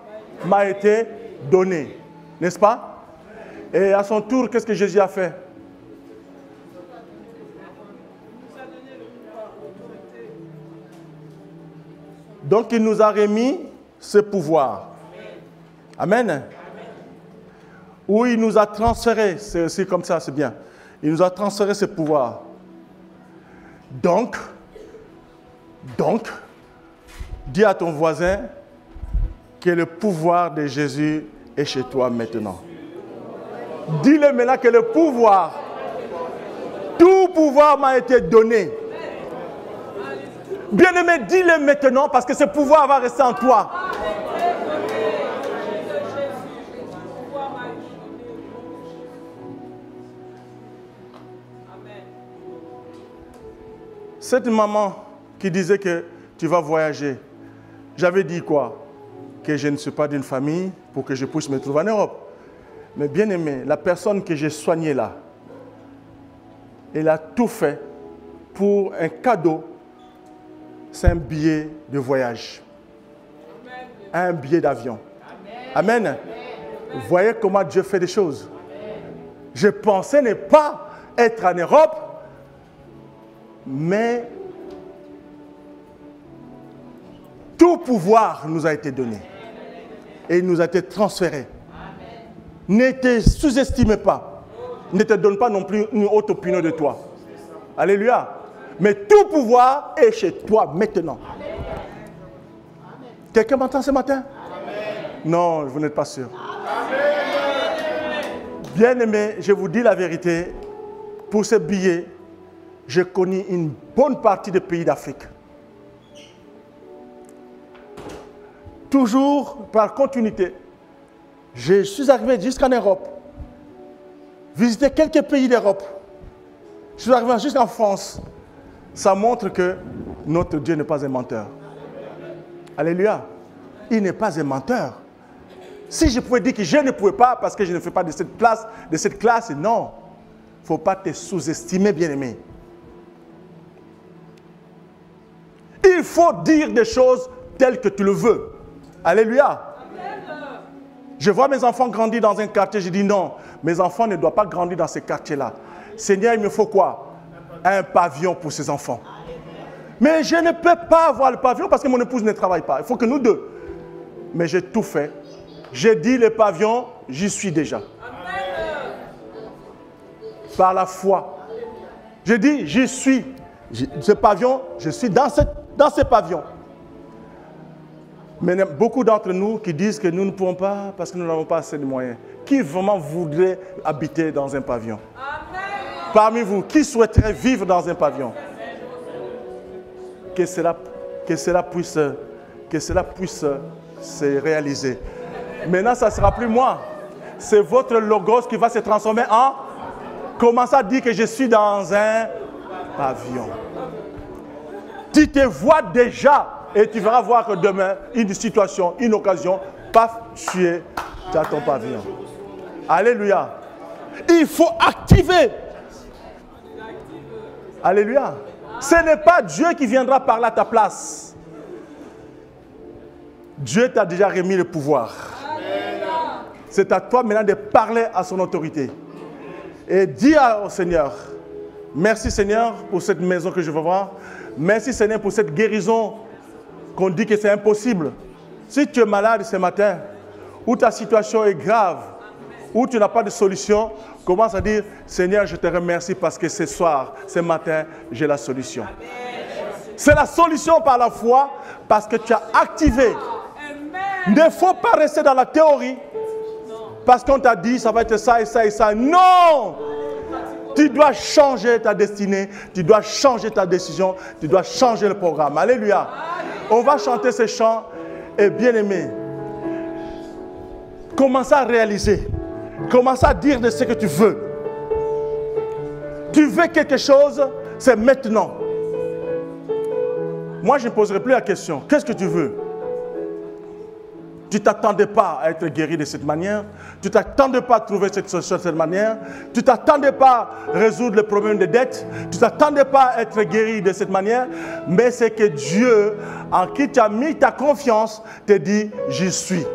m'a été donné. N'est-ce pas? Et à son tour, qu'est-ce que Jésus a fait? Donc il nous a remis ce pouvoir. Amen. Ou il nous a transféré, c'est aussi comme ça, c'est bien. Il nous a transféré ce pouvoir. Donc, dis à ton voisin que le pouvoir de Jésus est chez toi maintenant. Dis-le maintenant que le pouvoir, tout pouvoir m'a été donné. Bien-aimé, dis-le maintenant parce que ce pouvoir va rester en toi. Cette maman qui disait que tu vas voyager, j'avais dit quoi? Que je ne suis pas d'une famille pour que je puisse me trouver en Europe. Mais bien aimé, la personne que j'ai soignée là, elle a tout fait pour un cadeau. C'est un billet de voyage. Un billet d'avion. Amen. Vous voyez comment Dieu fait des choses. Je pensais ne pas être en Europe, mais tout pouvoir nous a été donné. Et il nous a été transféré. Ne te sous-estime pas. Ne te donne pas non plus une haute opinion de toi. Alléluia. Mais tout pouvoir est chez toi maintenant. Quelqu'un m'entend ce matin? Non, vous n'êtes pas sûr. Bien-aimé, je vous dis la vérité. Pour ce billet, j'ai connu une bonne partie des pays d'Afrique. Toujours par continuité. Je suis arrivé jusqu'en Europe. Visiter quelques pays d'Europe. Je suis arrivé jusqu'en France. Ça montre que notre Dieu n'est pas un menteur. Alléluia. Il n'est pas un menteur. Si je pouvais dire que je ne pouvais pas parce que je ne fais pas de cette classe, non. Il ne faut pas te sous-estimer, bien-aimé. Il faut dire des choses telles que tu le veux. Alléluia. Je vois mes enfants grandir dans un quartier, je dis non, mes enfants ne doivent pas grandir dans ce quartier-là. Seigneur, il me faut quoi? Un pavillon pour ces enfants. Mais je ne peux pas avoir le pavillon parce que mon épouse ne travaille pas. Il faut que nous deux. Mais j'ai tout fait. J'ai dit le pavillon, j'y suis déjà. Par la foi. J'ai dit, j'y suis. Ce pavillon, je suis dans ce pavillon. Mais il y a beaucoup d'entre nous qui disent que nous ne pouvons pas parce que nous n'avons pas assez de moyens. Qui vraiment voudrait habiter dans un pavillon? Amen. Parmi vous, qui souhaiterait vivre dans un pavillon? Que cela puisse se réaliser. Maintenant, ça ne sera plus moi. C'est votre logos qui va se transformer en... Comment ça dit que je suis dans un pavillon? Tu te vois déjà et tu verras voir que demain, une situation, une occasion, paf, tu as ton pavillon. Alléluia. Il faut activer. Alléluia. Ce n'est pas Dieu qui viendra parler à ta place. Dieu t'a déjà remis le pouvoir. C'est à toi maintenant de parler à son autorité. Et dis au Seigneur, Merci Seigneur pour cette maison que je veux voir. Merci Seigneur pour cette guérison qu'on dit que c'est impossible. Si tu es malade ce matin, ou ta situation est grave, ou tu n'as pas de solution, commence à dire, Seigneur, je te remercie parce que ce soir, ce matin, j'ai la solution. C'est la solution par la foi parce que tu as activé. Il ne faut pas rester dans la théorie parce qu'on t'a dit, ça va être ça et ça et ça. Non! Tu dois changer ta destinée, tu dois changer ta décision, tu dois changer le programme. Alléluia. On va chanter ces chants et bien aimé, commence à réaliser, commence à dire de ce que tu veux. Tu veux quelque chose, c'est maintenant. Moi, je ne poserai plus la question, qu'est-ce que tu veux? Tu ne t'attendais pas à être guéri de cette manière. Tu ne t'attendais pas à trouver cette solution de cette manière. Tu ne t'attendais pas à résoudre le problème des dettes. Tu ne t'attendais pas à être guéri de cette manière. Mais c'est que Dieu, en qui tu as mis ta confiance, te dit, j'y suis.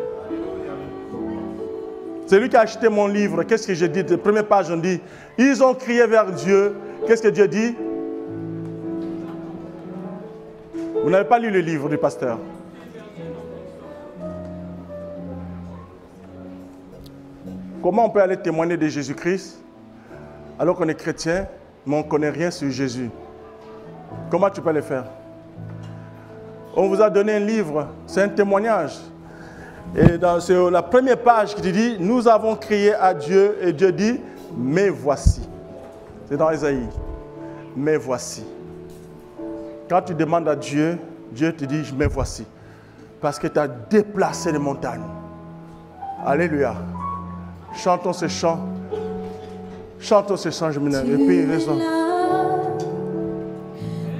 C'est lui qui a acheté mon livre. Qu'est-ce que j'ai dit? La première page, on dit, ils ont crié vers Dieu. Qu'est-ce que Dieu dit? Vous n'avez pas lu le livre du pasteur. Comment on peut aller témoigner de Jésus-Christ alors qu'on est chrétien, mais on ne connaît rien sur Jésus? Comment tu peux le faire? On vous a donné un livre, c'est un témoignage. Et sur la première page qui dit, nous avons crié à Dieu et Dieu dit, mais voici. C'est dans Ésaïe. Mais voici. Quand tu demandes à Dieu, Dieu te dit, mais voici. Parce que tu as déplacé les montagnes. Alléluia. Chantons ce chant. Chantons ce chant, je me lève. Et puis, raison.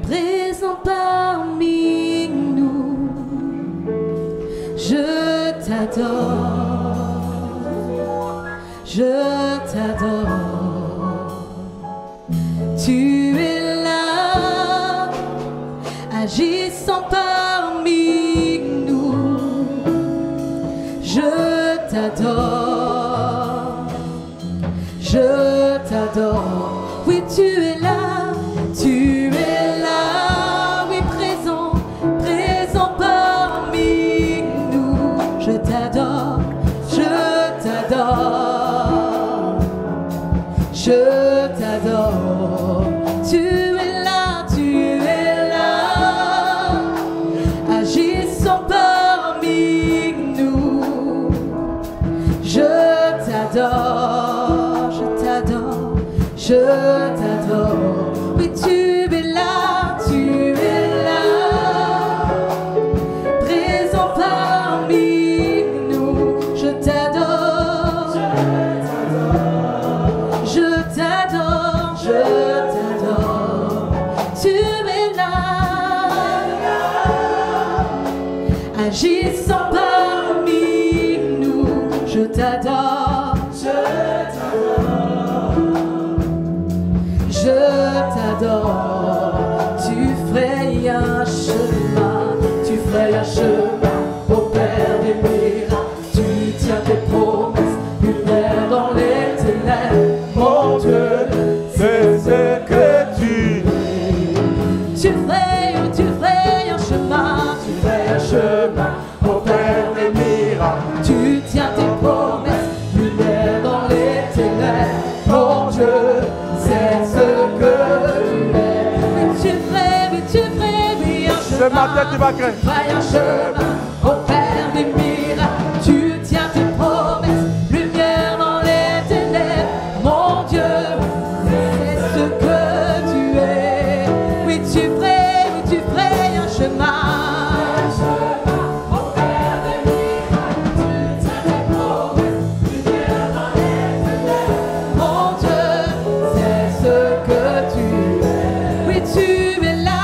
Présent parmi nous, je t'adore, je t'adore. Tu es là, agissant parmi nous, je t'adore. Je t'adore, oui tu es là, oui présent, présent parmi nous. Je t'adore, je t'adore, je t'adore. Tu es là, agissant parmi nous. Je t'adore. Je t'adore, oui tu es là, présent parmi nous. Je t'adore, je t'adore, je t'adore. Tu es là, agissant parmi nous. Je t'adore, je t'adore, tu frayes un chemin, au Père des miracles, tu tiens tes promesses, lumière dans les ténèbres, mon Dieu, c'est ce que tu dis. Tu frayes un chemin, au Père des miracles, tu tiens tes promesses, lumière dans les ténèbres, mon Dieu.
Ce matin, tu vas créer.
Un chemin, au Père des miracles, tu tiens tes promesses, lumière dans les ténèbres, mon Dieu, c'est ce que tu es. Oui, tu frayes un chemin. Au Père des miracles, tu tiens tes promesses, lumière dans les ténèbres, mon Dieu, c'est ce que tu es. Oui, tu es là,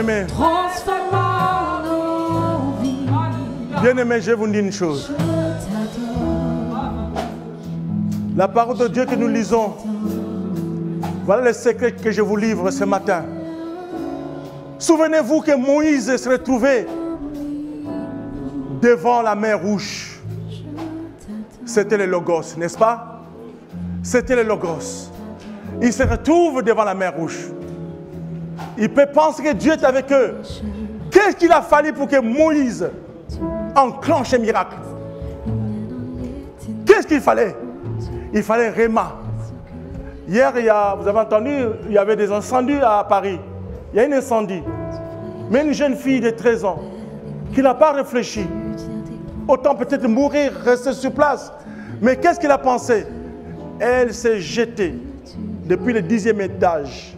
Bien-aimé.
transformant nos vies.
Bien-aimé, je vais vous dire une chose. La parole de Dieu que nous lisons, voilà le secret que je vous livre ce matin. Souvenez-vous que Moïse se retrouvait devant la mer Rouge. C'était le Logos, n'est-ce pas? C'était le Logos. Il se retrouve devant la mer Rouge. Il peut penser que Dieu est avec eux. Qu'est-ce qu'il a fallu pour que Moïse enclenche un miracle? Qu'est-ce qu'il fallait? Il fallait Réma. Hier, vous avez entendu, il y avait des incendies à Paris. Il y a un incendie. Mais une jeune fille de 13 ans qui n'a pas réfléchi. Autant peut-être mourir, rester sur place. Mais qu'est-ce qu'elle a pensé? Elle s'est jetée depuis le 10e étage.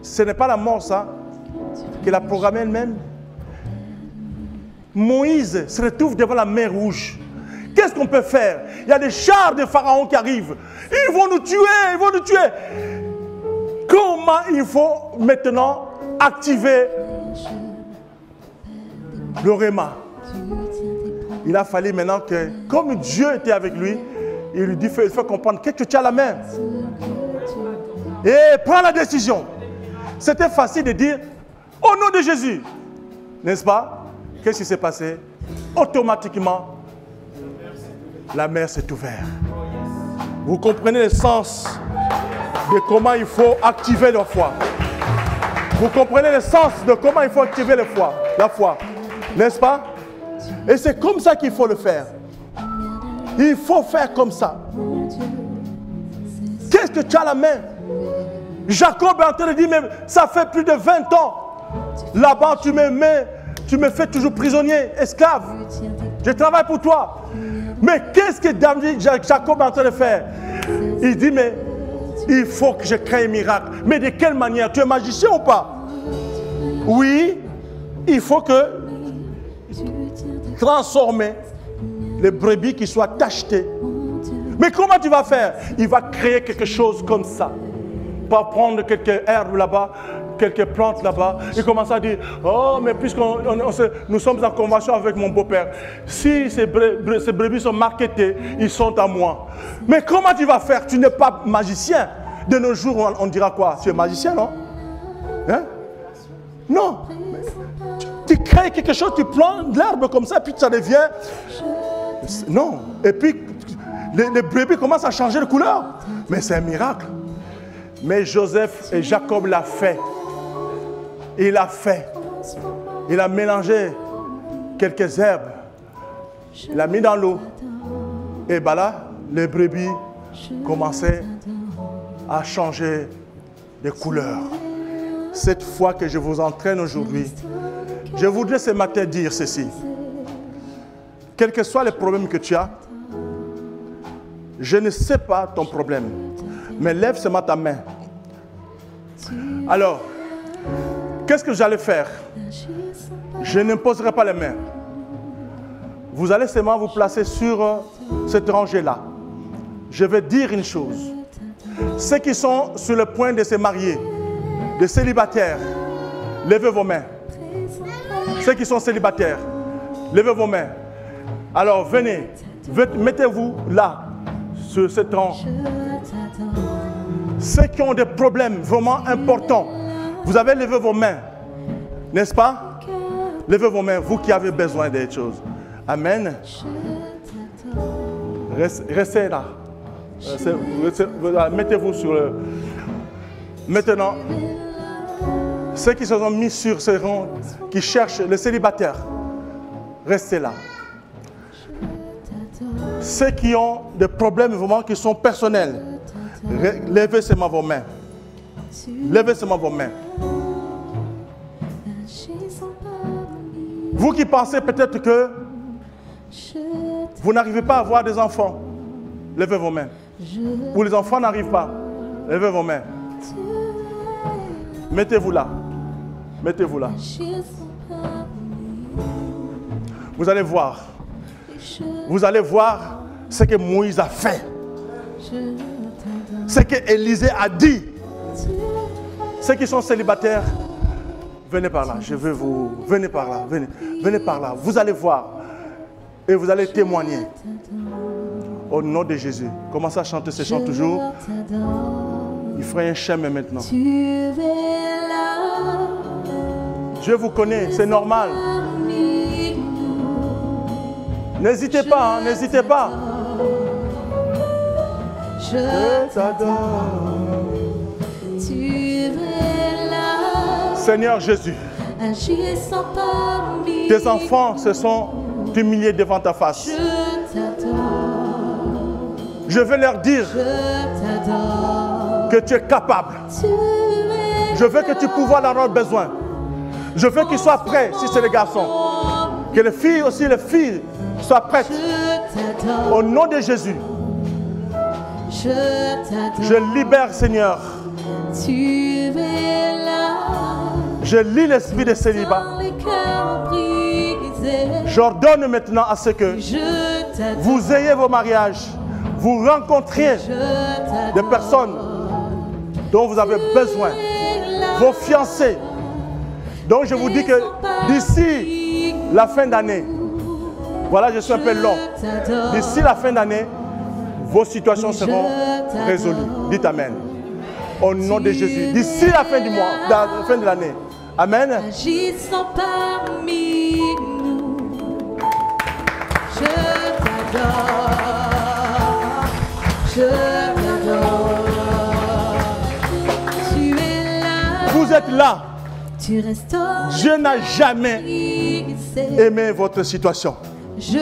Ce n'est pas la mort, ça, qu'elle a programmé elle-même. Moïse se retrouve devant la mer Rouge. Qu'est-ce qu'on peut faire? Il y a des chars de Pharaon qui arrivent. Ils vont nous tuer, ils vont nous tuer. Comment il faut maintenant activer le Réma? Il a fallu maintenant que, comme Dieu était avec lui, il lui dit, il faut comprendre que tu as la main. Et prends la décision. C'était facile de dire, au nom de Jésus. N'est-ce pas? Qu'est-ce qui s'est passé? Automatiquement, la mer s'est ouverte. Vous comprenez le sens de comment il faut activer la foi. Vous comprenez le sens de comment il faut activer la foi. N'est-ce pas? Et c'est comme ça qu'il faut le faire. Il faut faire comme ça. Qu'est-ce que tu as à la main? Jacob est en train de dire, mais ça fait plus de 20 ans. Là-bas, tu me fais toujours prisonnier, esclave. Je travaille pour toi. Mais qu'est-ce que Jacob est en train de faire? Il dit, mais il faut que je crée un miracle. Mais de quelle manière? Tu es magicien ou pas? Oui, il faut que transformer les brebis qui soient tachetées. Mais comment tu vas faire? Il va créer quelque chose comme ça. Pas prendre quelques herbes là-bas, quelques plantes là-bas, et commencer à dire, oh, mais puisque nous sommes en convention avec mon beau-père, si ces brebis sont marketées, ils sont à moi. Mais comment tu vas faire? Tu n'es pas magicien. De nos jours, on dira quoi? Tu es magicien, non? Hein? Non. Tu crées quelque chose, tu plantes de l'herbe comme ça, puis ça devient... Non. Et puis, les brebis commencent à changer de couleur. Mais c'est un miracle. Mais Joseph et Jacob l'ont fait. Il a fait. Il a mélangé quelques herbes. Il a mis dans l'eau. Et bien là, les brebis commençaient à changer de couleur. Cette fois que je vous entraîne aujourd'hui, je voudrais ce matin dire ceci. Quel que soit le problème que tu as, je ne sais pas ton problème, mais lève seulement ta main. Alors, qu'est-ce que j'allais faire? Je n'imposerai pas les mains. Vous allez seulement vous placer sur cette rangée-là. Je vais dire une chose. Ceux qui sont sur le point de se marier, de célibataires, levez vos mains. Ceux qui sont célibataires, levez vos mains. Alors venez, mettez-vous là, sur cette rang. Ceux qui ont des problèmes vraiment importants, vous avez levé vos mains, n'est-ce pas? Levez vos mains, vous qui avez besoin des choses. Amen. Restez là. Mettez-vous sur le... Maintenant, ceux qui se sont mis sur ce rang, qui cherchent les célibataires, restez là. Ceux qui ont des problèmes vraiment qui sont personnels, levez seulement vos mains. Levez seulement vos mains. Vous qui pensez peut-être que vous n'arrivez pas à avoir des enfants, levez vos mains. Ou les enfants n'arrivent pas, levez vos mains. Mettez-vous là. Mettez-vous là. Vous allez voir. Vous allez voir ce que Moïse a fait. Ce que Élisée a dit. Ceux qui sont célibataires, Venez par là, je veux vous... Venez par là, venez par là. Vous allez voir et vous allez témoigner. Au nom de Jésus. Commencez à chanter ces chants toujours. Il ferait un chemin maintenant. Dieu vous connaît, c'est normal. N'hésitez pas, hein, n'hésitez pas. Je t'adore. Seigneur Jésus, tes enfants se sont humiliés devant ta face. Je veux leur dire que tu es capable. Je veux que tu pourvoies leur besoin. Je veux qu'ils soient prêts si c'est les garçons. Que les filles aussi, les filles soient prêtes. Au nom de Jésus. Je libère, Seigneur. Je lis l'esprit de célibat. J'ordonne maintenant à ce que vous ayez vos mariages. Vous rencontriez des personnes dont vous avez besoin. Vos fiancés. Donc je vous dis que d'ici la fin d'année, voilà, je suis un peu long. D'ici la fin d'année, vos situations seront résolues. Dites Amen. Au nom de Jésus. D'ici la fin du mois, la fin de l'année. Amen.
Agissons parmi nous. Je t'adore. Je t'adore. Tu es là.
Vous êtes là.
Tu restaures.
Dieu n'a jamais aimé votre situation.
Je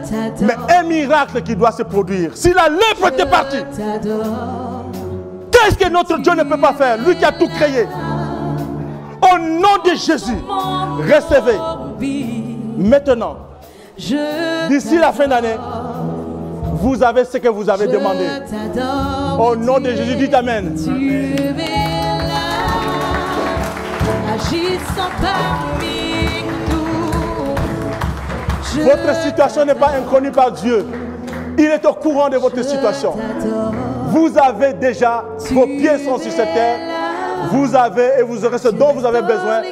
t'adore.
Mais un miracle qui doit se produire. Si la lèpre était partie, qu'est-ce que notre Dieu ne peut pas faire? Lui qui a tout créé. Au nom de Jésus, recevez. Maintenant, d'ici la fin d'année, vous avez ce que vous avez demandé. Au nom de Jésus, dites Amen.
Tu es là, agissant parmi nous.
Votre situation n'est pas inconnue par Dieu. Il est au courant de votre situation. Vous avez déjà, vos pieds sont sur cette terre. Vous avez et vous aurez ce dont vous avez besoin.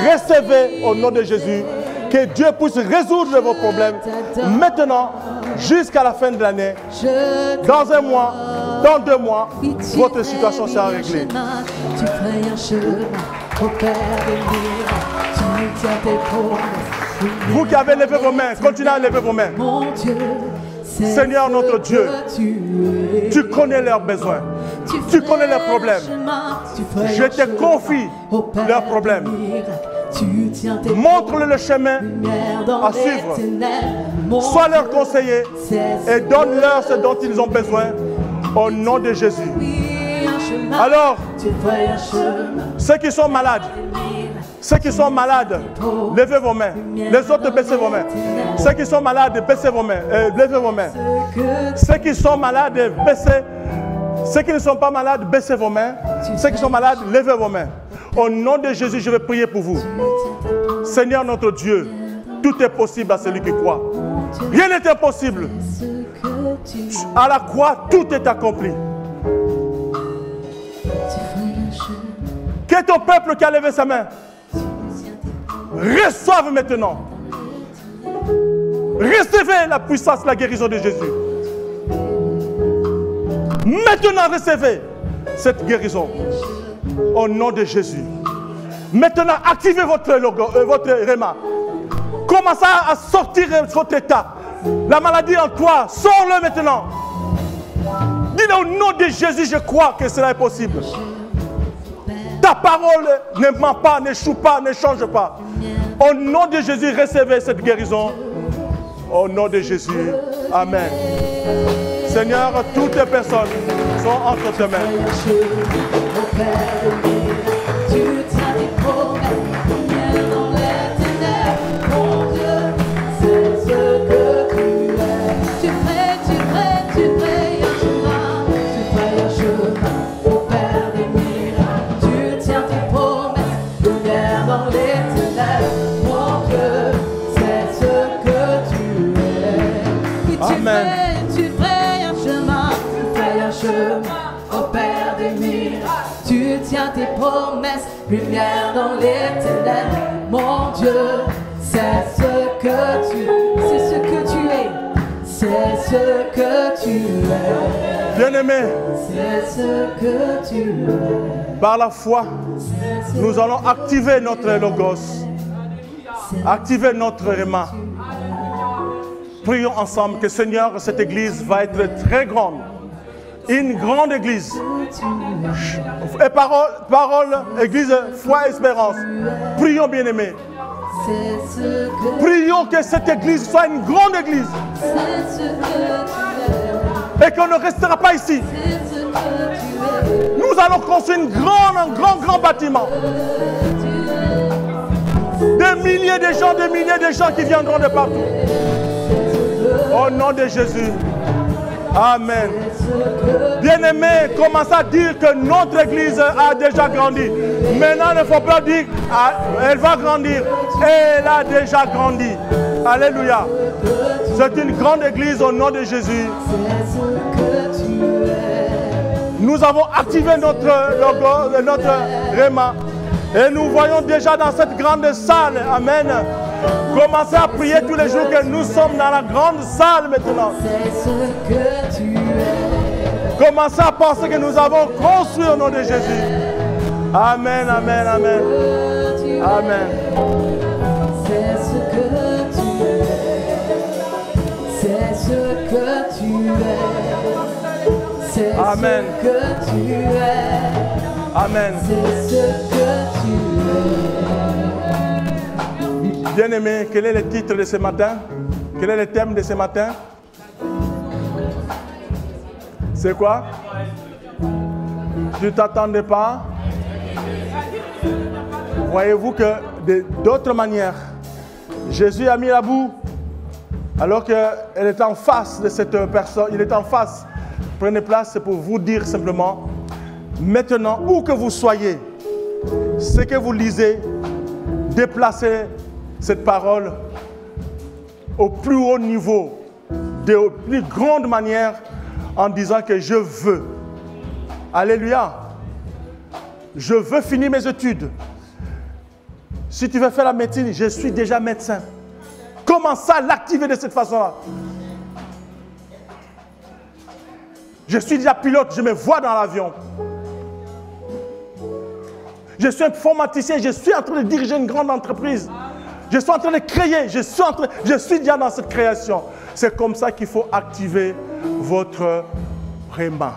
Recevez au nom de Jésus. Que Dieu puisse résoudre vos problèmes. Maintenant, jusqu'à la fin de l'année, dans un mois, dans 2 mois, votre situation sera réglée.
Tu fais un chemin au Père des miracles. Tu tiens tes promesses.
Vous qui avez levé vos mains, continuez à lever vos mains.
Mon Dieu,
Seigneur notre Dieu, tu connais leurs besoins. Tu connais leurs problèmes. Je te confie leurs problèmes. Montre-le le chemin à suivre. Sois leur conseiller et donne-leur ce dont ils ont besoin au nom de Jésus. Alors, ceux qui sont malades, levez vos mains. Les autres, baissez vos mains. Ceux qui sont malades, baissez vos mains. Levez vos mains. Ceux qui sont malades, baissez. Ceux qui ne sont pas malades, baissez vos mains. Ceux qui sont malades, levez vos mains. Au nom de Jésus, je vais prier pour vous. Seigneur notre Dieu, tout est possible à celui qui croit. Rien n'est impossible. À la croix, tout est accompli. Que ton peuple qui a levé sa main reçoive maintenant. Recevez la puissance, la guérison de Jésus. Maintenant, recevez cette guérison au nom de Jésus. Maintenant, activez votre réma. Commencez à sortir votre état. La maladie en toi, sors-le maintenant. Dis-le au nom de Jésus, je crois que cela est possible. Ta parole ne ment pas, n'échoue pas, ne change pas. Au nom de Jésus, recevez cette guérison. Au nom de Jésus, Amen. Seigneur, toutes les personnes sont entre tes mains. Amen.
Tu fais un chemin au Père des miracles. Tu tiens tes promesses, lumière dans les ténèbres. Mon Dieu, c'est ce que tu es, c'est ce que tu es.
Bien-aimé,
C'est ce que tu es.
par la foi, nous allons activer notre logos, activer notre réma. Prions ensemble que Seigneur, cette église va être très grande. Une grande église. Et parole, église, foi, espérance. Prions, bien-aimés.
C'est ce que
Prions que cette église soit une grande église.
c'est ce que tu es.
Et qu'on ne restera pas ici.
C'est ce que tu es.
Nous allons construire un grand bâtiment. Des milliers de gens qui viendront de partout. Au nom de Jésus. Amen. Bien-aimés, commencez à dire que notre église a déjà grandi. Maintenant, il ne faut pas dire elle va grandir. Elle a déjà grandi. Alléluia. C'est une grande église au nom de Jésus.
C'est ce que tu es.
Nous avons activé notre logo, notre réma. Et nous voyons déjà dans cette grande salle. Amen. Commencez à prier tous les jours que nous sommes dans la grande salle maintenant.
C'est ce que tu es.
Commencez à penser que nous avons construit au nom de Jésus. Amen, amen, amen. Amen.
C'est ce que tu es. C'est ce que tu es. C'est
Amen.
ce que tu es.
Amen.
C'est ce que tu es.
Bien-aimés, quel est le titre de ce matin? Quel est le thème de ce matin? C'est quoi? Tu ne t'attendais pas? Voyez-vous que d'autres manières, Jésus a mis la boue alors qu'elle était en face de cette personne. Il était en face. Prenez place, c'est pour vous dire simplement, maintenant, où que vous soyez, ce que vous lisez, déplacez cette parole au plus haut niveau, de plus grande manière, en disant que je veux. Alléluia. Je veux finir mes études. Si tu veux faire la médecine, je suis déjà médecin. Commence à l'activer de cette façon-là. Je suis déjà pilote, je me vois dans l'avion. Je suis informaticien, je suis en train de diriger une grande entreprise. Je suis en train de créer, je suis déjà dans cette création. C'est comme ça qu'il faut activer votre réma.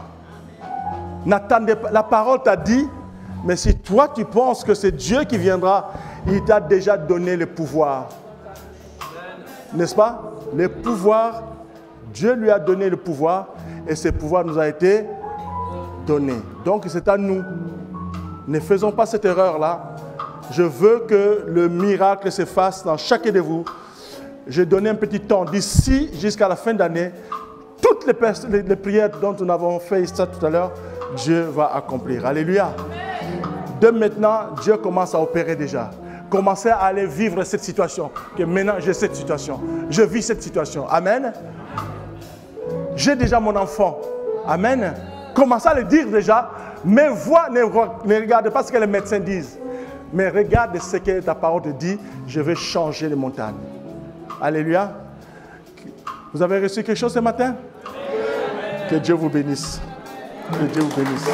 N'attendez pas, la parole t'a dit, mais si toi tu penses que c'est Dieu qui viendra, il t'a déjà donné le pouvoir. N'est-ce pas? Le pouvoir, Dieu lui a donné le pouvoir et ce pouvoir nous a été donné. Donc c'est à nous. Ne faisons pas cette erreur-là. Je veux que le miracle se fasse dans chacun de vous. J'ai donné un petit temps. D'ici jusqu'à la fin d'année, toutes les prières dont nous avons fait ça tout à l'heure, Dieu va accomplir. Alléluia. De maintenant, Dieu commence à opérer déjà. Commencez à aller vivre cette situation. Que maintenant, j'ai cette situation. Je vis cette situation. Amen. J'ai déjà mon enfant. Amen. Commencez à le dire déjà. Mes voix ne regardez pas ce que les médecins disent. Mais regarde ce que ta parole te dit. Je vais changer les montagnes. Alléluia. Vous avez reçu quelque chose ce matin? Que Dieu vous bénisse. Que Dieu vous bénisse.